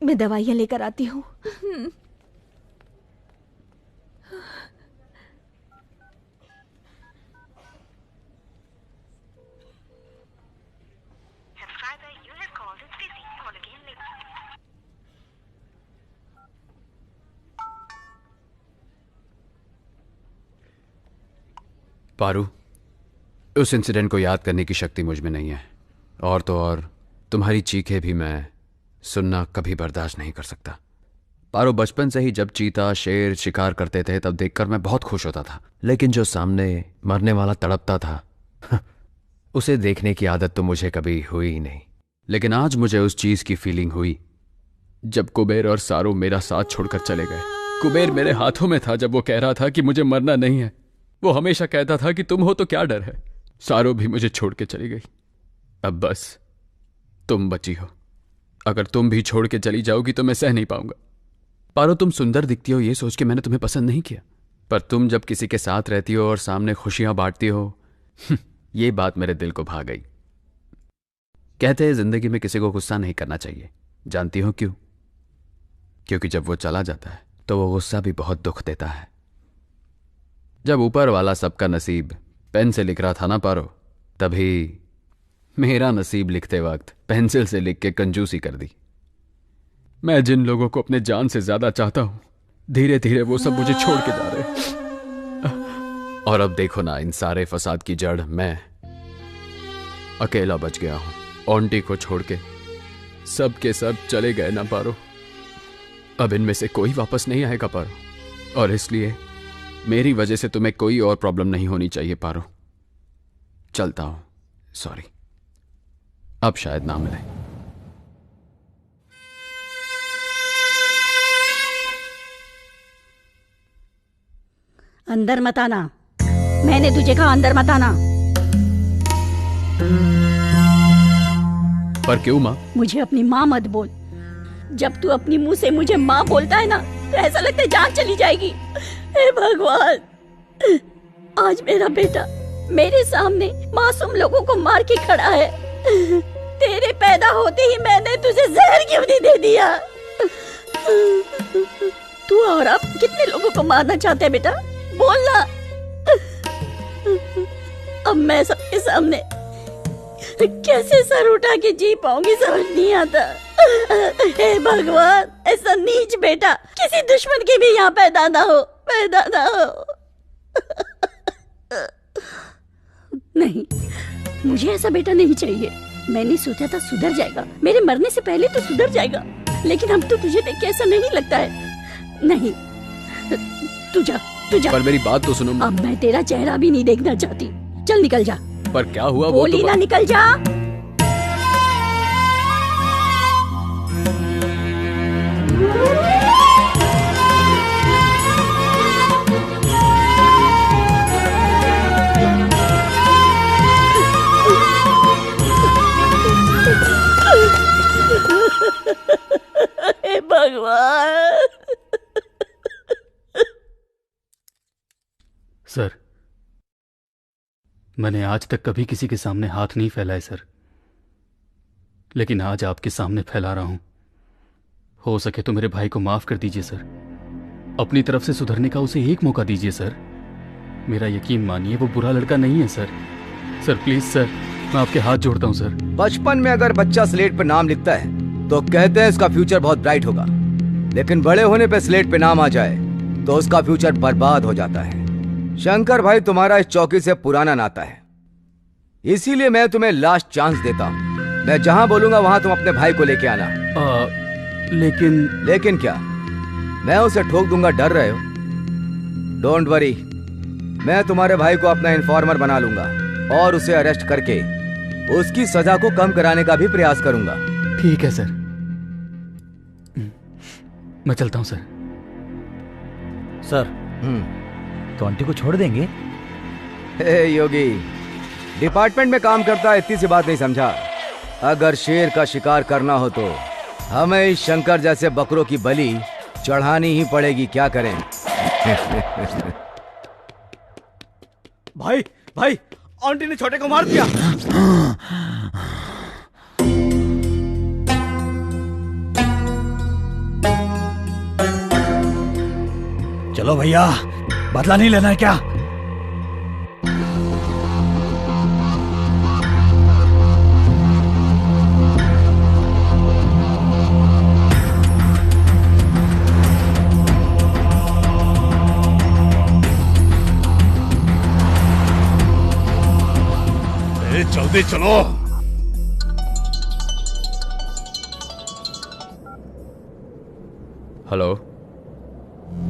मैं दवाइयाँ लेकर आती हूँ। पारू, उस इंसिडेंट को याद करने की शक्ति मुझ में नहीं है, और तो और तुम्हारी चीखें भी मैं सुनना कभी बर्दाश्त नहीं कर सकता। पारो, बचपन से ही जब चीता शेर शिकार करते थे तब देखकर मैं बहुत खुश होता था, लेकिन जो सामने मरने वाला तड़पता था उसे देखने की आदत तो मुझे कभी हुई ही नहीं। लेकिन आज मुझे उस चीज की फीलिंग हुई जब कुबेर और सारो मेरा साथ छोड़कर चले गए। कुबेर मेरे हाथों में था जब वो कह रहा था कि मुझे मरना नहीं है। वो हमेशा कहता था कि तुम हो तो क्या डर है। सारो भी मुझे छोड़ के चली गई। अब बस तुम बची हो। अगर तुम भी छोड़ के चली जाओगी तो मैं सह नहीं पाऊंगा। पारो, तुम सुंदर दिखती हो ये सोच के मैंने तुम्हें पसंद नहीं किया, पर तुम जब किसी के साथ रहती हो और सामने खुशियां बांटती हो ये बात मेरे दिल को भा गई। कहते हैं जिंदगी में किसी को गुस्सा नहीं करना चाहिए। जानती हो क्यों? क्योंकि जब वो चला जाता है तो वो गुस्सा भी बहुत दुख देता है। जब ऊपर वाला सबका नसीब पेन से लिख रहा था ना पारो, तभी मेरा नसीब लिखते वक्त पेंसिल से लिख के कंजूसी कर दी। मैं जिन लोगों को अपने जान से ज्यादा चाहता हूं, धीरे धीरे वो सब मुझे छोड़ के जा रहे। और अब देखो ना, इन सारे फसाद की जड़ मैं अकेला बच गया हूं। ऑन्टी को छोड़ के सब के सब चले गए ना पारो। अब इनमें से कोई वापस नहीं आएगा पारो, और इसलिए मेरी वजह से तुम्हें कोई और प्रॉब्लम नहीं होनी चाहिए पारो। चलता हूं, सॉरी, अब शायद ना मिले। अंदर मत आना, मैंने तुझे कहा अंदर मत आना। पर क्यों माँ? मुझे अपनी माँ मत बोल। जब तू अपनी मुंह से मुझे माँ बोलता है ना तो ऐसा लगता है जान चली जाएगी। हे भगवान, आज मेरा बेटा मेरे सामने मासूम लोगों को मार के खड़ा है। तेरे पैदा होते ही मैंने तुझे जहर क्यों नहीं दे दिया? तू और अब कितने लोगों को मारना चाहते है बेटा? बोलना। अब मैं सबके सामने कैसे सर उठा के जी पाऊंगी समझ नहीं आता। हे भगवान, ऐसा नीच बेटा किसी दुश्मन के भी यहाँ पैदा ना हो, पैदा ना हो। नहीं, मुझे ऐसा बेटा नहीं चाहिए। मैंने सोचा था सुधर जाएगा, मेरे मरने से पहले तो सुधर जाएगा, लेकिन अब तो तुझे देख के ऐसा नहीं लगता है। नहीं, तू जा, तू जा। पर मेरी बात तो सुनो। अब मैं तेरा चेहरा भी नहीं देखना चाहती। चल निकल जा। पर क्या हुआ? बोली ना, निकल जा। हे भगवान। सर, मैंने आज तक कभी किसी के सामने हाथ नहीं फैलाए सर, लेकिन आज आपके सामने फैला रहा हूं। हो सके तो मेरे भाई को माफ कर दीजिए सर। अपनी तरफ से सुधरने का उसे एक मौका दीजिए सर। मेरा यकीन मानिए वो बुरा लड़का नहीं है सर। सर प्लीज सर, मैं आपके हाथ जोड़ता हूं सर। बचपन में अगर बच्चा स्लेट पे नाम लिखता है तो कहते हैं उसका फ्यूचर बहुत ब्राइट होगा, लेकिन बड़े होने पे स्लेट पे नाम आ जाए तो उसका फ्यूचर बर्बाद हो जाता है। शंकर भाई, तुम्हारा इस चौकी से पुराना नाता है, इसीलिए मैं तुम्हें लास्ट चांस देता हूँ। मैं जहां बोलूंगा वहां तुम अपने भाई को लेके आना। लेकिन क्या? मैं उसे ठोक दूंगा, डर रहे हो? डोंट वरी, मैं तुम्हारे भाई को अपना इन्फॉर्मर बना लूंगा और उसे अरेस्ट करके उसकी सजा को कम कराने का भी प्रयास करूंगा। ठीक है सर, मैं चलता हूं सर। सर, तो आंटी को छोड़ देंगे? हे योगी, डिपार्टमेंट में काम करता है, इतनी सी बात नहीं समझा? अगर शेर का शिकार करना हो तो हमें इस शंकर जैसे बकरों की बलि चढ़ानी ही पड़ेगी। क्या करें? भाई भाई, आंटी ने छोटे को मार दिया। चलो भैया, बदला नहीं लेना है क्या? जल्दी चलो। हेलो,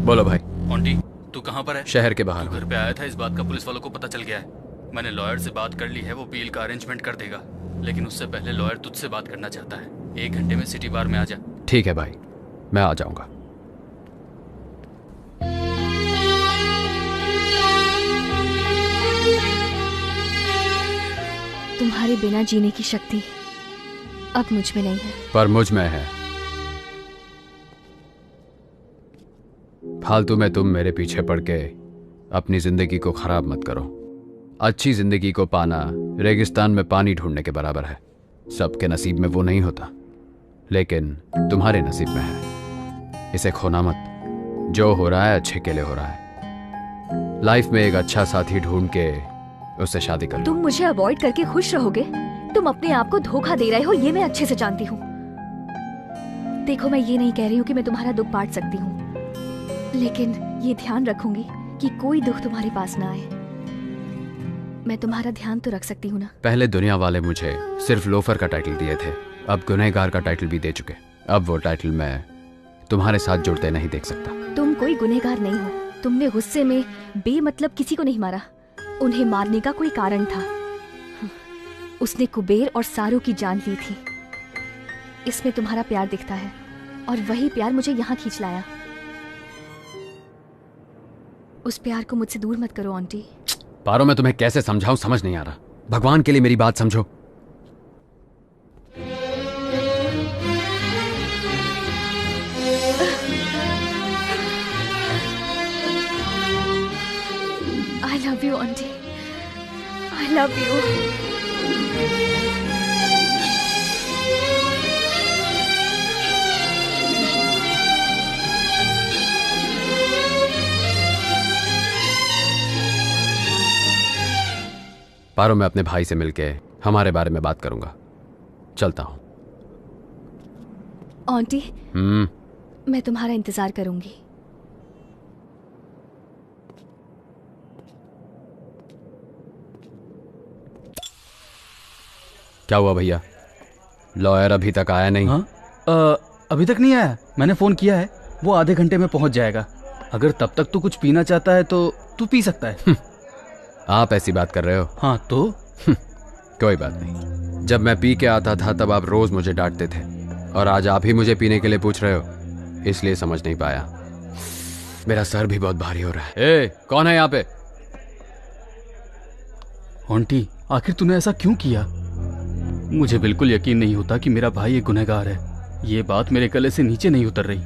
बोलो भाई। ऑन्टी, तू कहाँ पर है? शहर के बाहर। तू घर पे आया था, इस बात का पुलिस वालों को पता चल गया है। मैंने लॉयर से बात कर ली है, वो बेल का अरेंजमेंट कर देगा, लेकिन उससे पहले लॉयर तुझसे बात करना चाहता है। 1 घंटे में सिटी बार में आ जा। ठीक है भाई, मैं आ जाऊंगा। तुम्हारे बिना जीने की शक्ति अब मुझ में नहीं है, पर मुझ में है। फालतू में तुम मेरे पीछे पड़ के अपनी जिंदगी को खराब मत करो। अच्छी जिंदगी को पाना रेगिस्तान में पानी ढूंढने के बराबर है। सबके नसीब में वो नहीं होता, लेकिन तुम्हारे नसीब में है। इसे खोना मत। जो हो रहा है अच्छे के लिए हो रहा है। लाइफ में एक अच्छा साथी ढूंढ के उससे शादी कर लो। तुम मुझे अवॉइड करके खुश रहोगे? तुम अपने आप को धोखा दे रहे हो, ये मैं अच्छे से जानती हूँ। देखो, मैं ये नहीं कह रही हूँ कि मैं तुम्हारा दुख बांट सकती हूँ, लेकिन ये ध्यान रखूंगी कि कोई दुख तुम्हारे पास ना आए। मैं तुम्हारा ध्यान तो रख सकती हूँ ना? पहले दुनिया वाले मुझे सिर्फ लोफर का टाइटल दिए थे, अब गुनहगार का टाइटल भी दे चुके। अब वो टाइटल मैं तुम्हारे साथ जुड़ते नहीं देख सकता। तुम कोई गुनहगार नहीं हो। तुमने गुस्से में बेमतलब किसी को नहीं मारा। उन्हें मारने का कोई कारण था। उसने कुबेर और सारू की जान ली थी। इसमें तुम्हारा प्यार दिखता है, और वही प्यार मुझे यहाँ खींच लाया। उस प्यार को मुझसे दूर मत करो आंटी। पारो, मैं तुम्हें कैसे समझाऊं, समझ नहीं आ रहा। भगवान के लिए मेरी बात समझो। I love you, auntie. I love you. पारो, मैं अपने भाई से मिलके हमारे बारे में बात करूंगा। चलता हूं। आंटी, मैं तुम्हारा इंतजार करूंगी। क्या हुआ भैया? लॉयर अभी तक आया नहीं? अभी तक नहीं आया। मैंने फोन किया है, वो आधे घंटे में पहुंच जाएगा। अगर तब तक तू कुछ पीना चाहता है तो तू पी सकता है। आप ऐसी बात कर रहे हो? हाँ तो कोई बात नहीं। जब मैं पी के आता था तब आप रोज मुझे डांटते थे, और आज आप ही मुझे पीने के लिए पूछ रहे हो, इसलिए समझ नहीं पाया। मेरा सर भी बहुत भारी हो रहा है। ए, कौन है यहाँ पे? आंटी, आखिर तूने ऐसा क्यों किया? मुझे बिल्कुल यकीन नहीं होता कि मेरा भाई एक गुनहगार है। ये बात मेरे गले से नीचे नहीं उतर रही।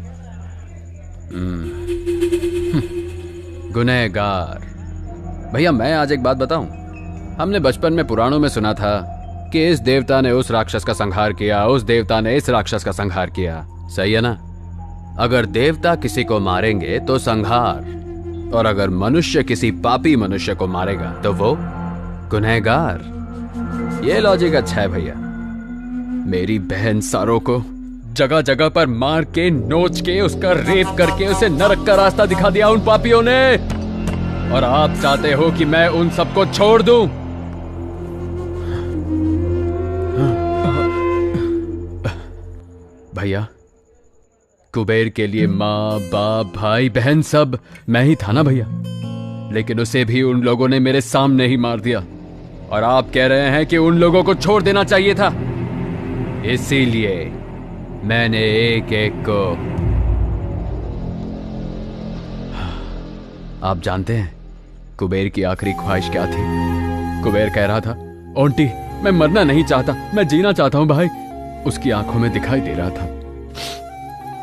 गुनहगार? भैया, मैं आज एक बात बताऊं। हमने बचपन में पुराणों में सुना था कि इस देवता ने उस राक्षस का संहार किया, उस देवता ने इस राक्षस का संहार किया। सही है ना? अगर देवता किसी को मारेंगे तो संहार, और अगर मनुष्य किसी पापी मनुष्य को मारेगा तो वो गुनहगार। ये लॉजिक अच्छा है भैया। मेरी बहन सारो को जगह जगह पर मार के, नोच के, उसका रेप करके उसे नरक का रास्ता दिखा दिया उन पापियों ने, और आप चाहते हो कि मैं उन सबको छोड़ दूं? भैया, कुबेर के लिए माँ बाप भाई बहन सब मैं ही था ना भैया, लेकिन उसे भी उन लोगों ने मेरे सामने ही मार दिया, और आप कह रहे हैं कि उन लोगों को छोड़ देना चाहिए था। इसीलिए मैंने एक एक को। आप जानते हैं कुबेर की आखिरी ख्वाहिश क्या थी? कुबेर कह रहा था, ओंटी मैं मरना नहीं चाहता, मैं जीना चाहता हूं भाई। उसकी आंखों में दिखाई दे रहा था।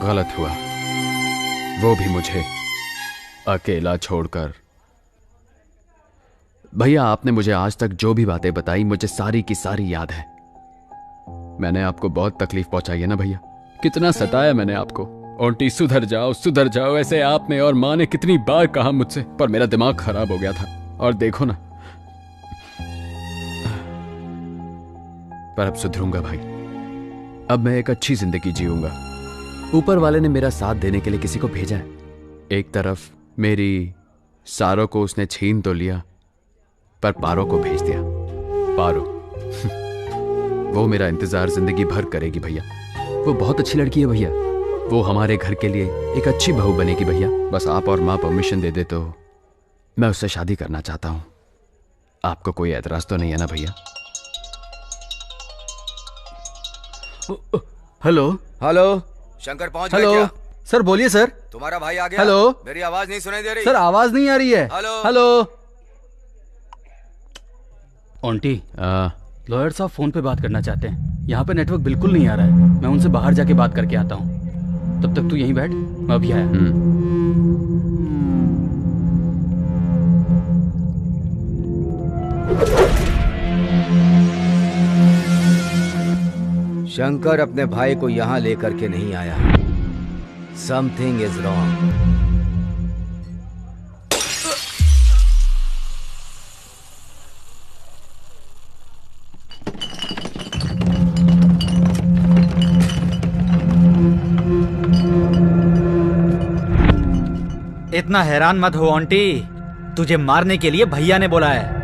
गलत हुआ, वो भी मुझे अकेला छोड़कर। भैया, आपने मुझे आज तक जो भी बातें बताई, मुझे सारी की सारी याद है। मैंने आपको बहुत तकलीफ पहुंचाई है ना भैया? कितना सताया मैंने आपको। ओंटी सुधर जाओ, ऐसे आपने और माँ ने कितनी बार कहा मुझसे, पर मेरा दिमाग खराब हो गया था। और देखो ना, पर अब सुधरूंगा भाई। अब मैं एक अच्छी जिंदगी जीऊंगा। ऊपर वाले ने मेरा साथ देने के लिए किसी को भेजा है। एक तरफ मेरी सारो को उसने छीन तो लिया, पर पारो को भेज दिया। पारो वो मेरा इंतजार जिंदगी भर करेगी भैया। वो बहुत अच्छी लड़की है भैया। वो हमारे घर के लिए एक अच्छी बहू बनेगी भैया। बस आप और माँ परमिशन दे दे तो मैं उससे शादी करना चाहता हूँ। आपको कोई एतराज तो नहीं है ना भैया? हेलो हेलो, शंकर पहुंच गए हेलो क्या? सर, बोलिए सर। तुम्हारा भाई आ गया? हेलो, मेरी आवाज नहीं सुनाई दे रही? सर आवाज नहीं आ रही है। हेलो हेलो आंटी, लॉयर साहब फोन पे बात करना चाहते हैं। यहाँ पे नेटवर्क बिल्कुल नहीं आ रहा है। मैं उनसे बाहर जाके बात करके आता हूँ। तब तक तू यहीं बैठ, मैं अभी आया। शंकर अपने भाई को यहाँ लेकर के नहीं आया। Something is wrong. इतना हैरान मत हो आंटी, तुझे मारने के लिए भैया ने बोला है।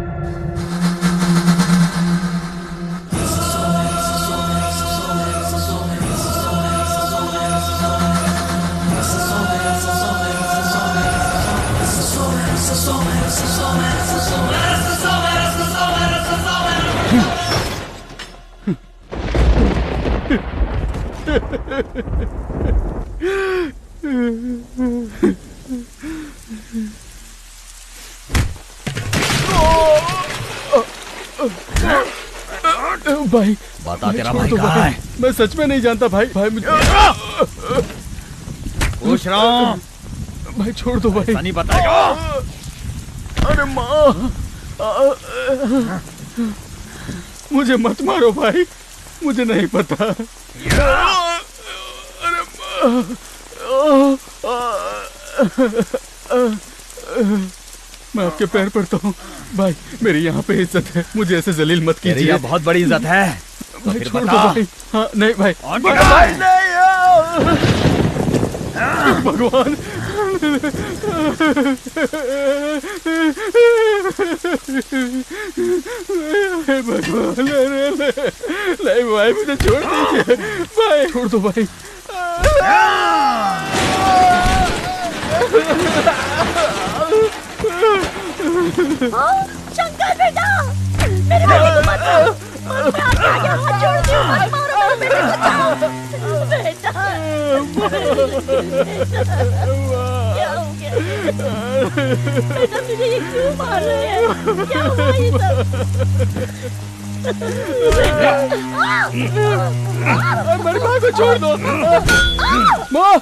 भाई बता, तेरा भाई कहाँ है? मैं सच में नहीं जानता भाई। भाई मुझे खुश रहो भाई, छोड़ दो भाई। नहीं बताएगा। अरे माँ, मुझे मत मारो भाई, मुझे नहीं पता। अरे मैं आपके पैर पड़ता हूँ भाई, मेरी यहाँ पे इज्जत है, मुझे ऐसे जलील मत कीजिए। ये बहुत बड़ी इज्जत है। भाई फिर छोड़ दो बता। भाई। हाँ नहीं भाई, भाई भगवान। भगवान, नहीं भाई, मुझे छोड़ दीजिए भाई, छोड़ दो भाई। शंकर बेटा, मेरे बेटे को मत मारो। मैं आपके आगे हाथ जोड़ती हूँ, मत मारो मेरे बेटे को, जाओ। बेटा, क्या हो गया? बेटा मुझे ये क्यों मार रहे हैं? क्या हुआ ये सब? मेरी माँ को छोड़ दो। माँ,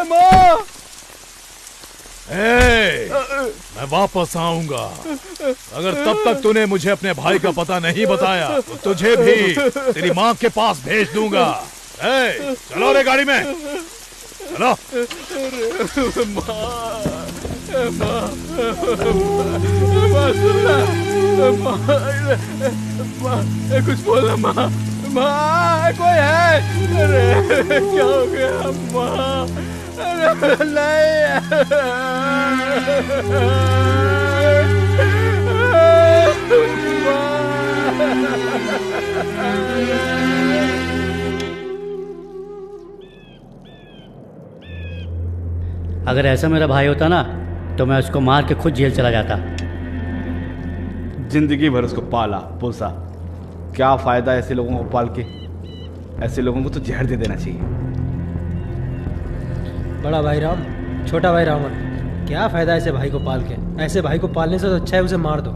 माँ, मैं वापस आऊंगा। अगर तब तक तूने मुझे अपने भाई का पता नहीं बताया तो तुझे भी तेरी माँ के पास भेज दूंगा। चलो रे गाड़ी में, चलो। कुछ बोलना माँ, माँ कोई है? अरे क्या हो गया माँ? अरे अगर ऐसा मेरा भाई होता ना तो मैं उसको मार के खुद जेल चला जाता। जिंदगी भर उसको पाला पोसा, क्या फायदा ऐसे लोगों को पाल के? ऐसे लोगों को तो जहर दे देना चाहिए। बड़ा भाई राम, छोटा भाई रावण, क्या फायदा ऐसे भाई को पाल के? ऐसे भाई को पालने से तो अच्छा है उसे मार दो।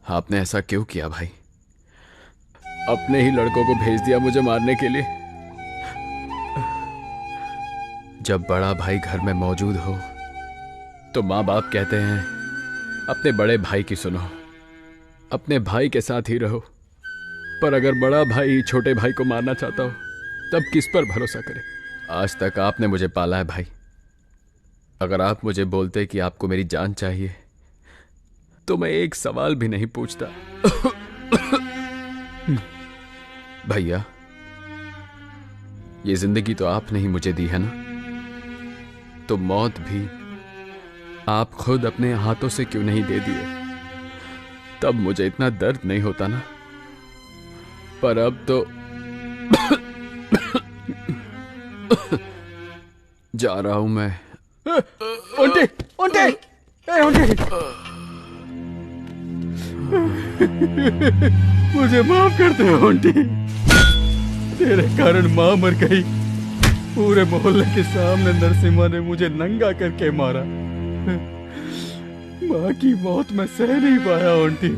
आपने ऐसा क्यों किया भाई? अपने ही लड़कों को भेज दिया मुझे मारने के लिए। जब बड़ा भाई घर में मौजूद हो तो माँ बाप कहते हैं अपने बड़े भाई की सुनो, अपने भाई के साथ ही रहो। पर अगर बड़ा भाई छोटे भाई को मारना चाहता हो तब किस पर भरोसा करे? आज तक आपने मुझे पाला है भाई। अगर आप मुझे बोलते कि आपको मेरी जान चाहिए तो मैं एक सवाल भी नहीं पूछता। भैया, ये जिंदगी तो आपने ही मुझे दी है ना, तो मौत भी आप खुद अपने हाथों से क्यों नहीं दे दिए? तब मुझे इतना दर्द नहीं होता ना। पर अब तो जा रहा हूं मैं। ओंटे, ओंटे, ए ओंटे, मुझे माफ कर दे ओंटे। तेरे कारण माँ मर गई। पूरे मोहल्ले के सामने नरसिम्हा ने मुझे नंगा करके मारा। माँ की मौत मैं सह नहीं पाया ओंटी।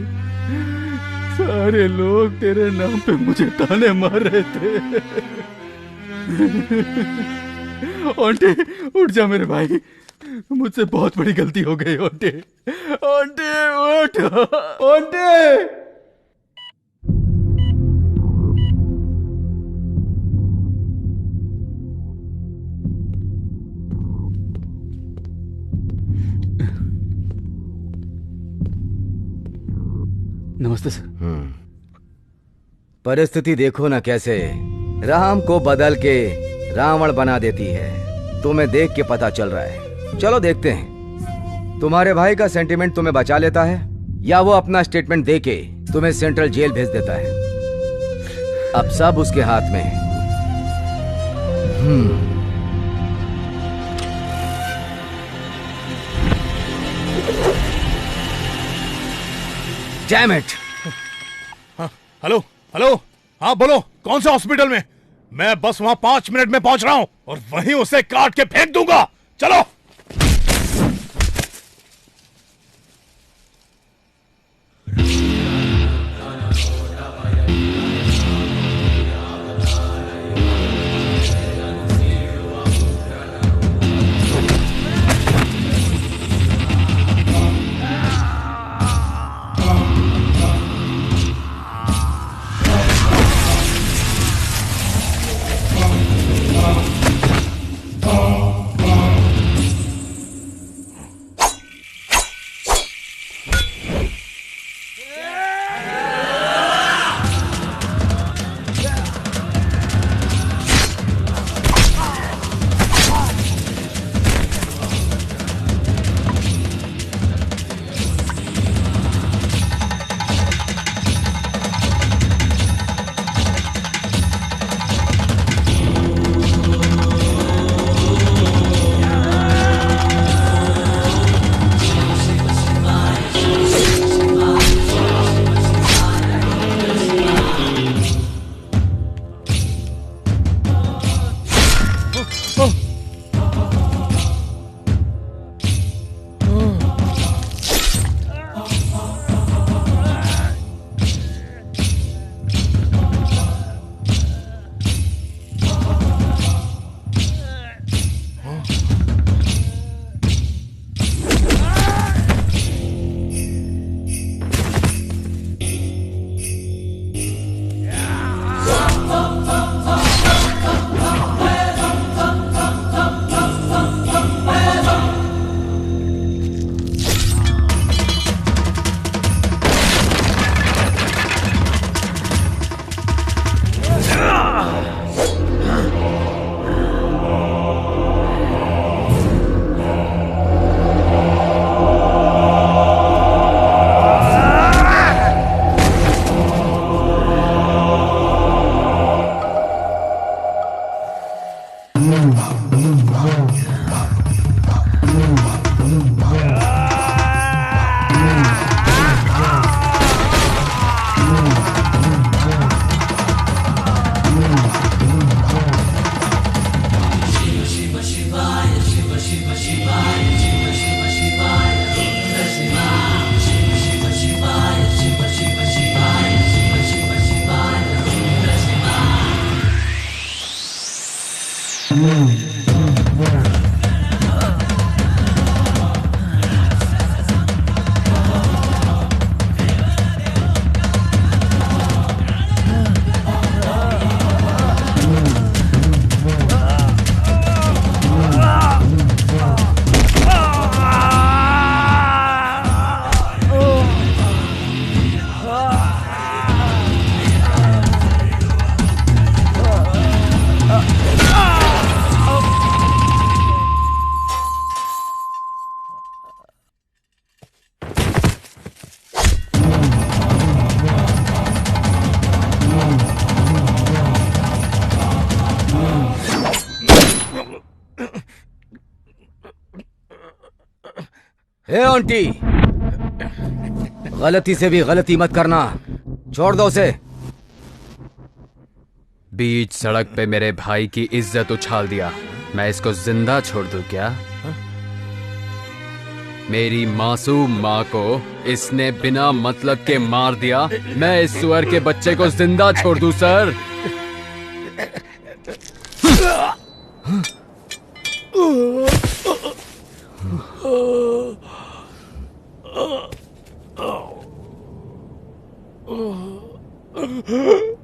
सारे लोग तेरे नाम पे मुझे ताने मार रहे थे। ओंटे, उठ जा मेरे भाई, मुझसे बहुत बड़ी गलती हो गई ओंटे। ओंटे उठ, ओंटे। नमस्ते सर। परिस्थिति देखो ना कैसे राम को बदल के रावण बना देती है। तुम्हें देख के पता चल रहा है। चलो देखते हैं तुम्हारे भाई का सेंटिमेंट तुम्हें बचा लेता है या वो अपना स्टेटमेंट देके तुम्हें सेंट्रल जेल भेज देता है। अब सब उसके हाथ में है। Damn it! हेलो हेलो, हाँ बोलो, कौन से हॉस्पिटल में? मैं बस वहां 5 मिनट में पहुंच रहा हूं और वहीं उसे काट के फेंक दूंगा। चलो। ए आंटी, गलती से भी गलती मत करना, छोड़ दो उसे। बीच सड़क पे मेरे भाई की इज्जत उछाल दिया, मैं इसको जिंदा छोड़ दूं क्या? मेरी मासूम माँ को इसने बिना मतलब के मार दिया, मैं इस सुअर के बच्चे को जिंदा छोड़ दूं सर? Oh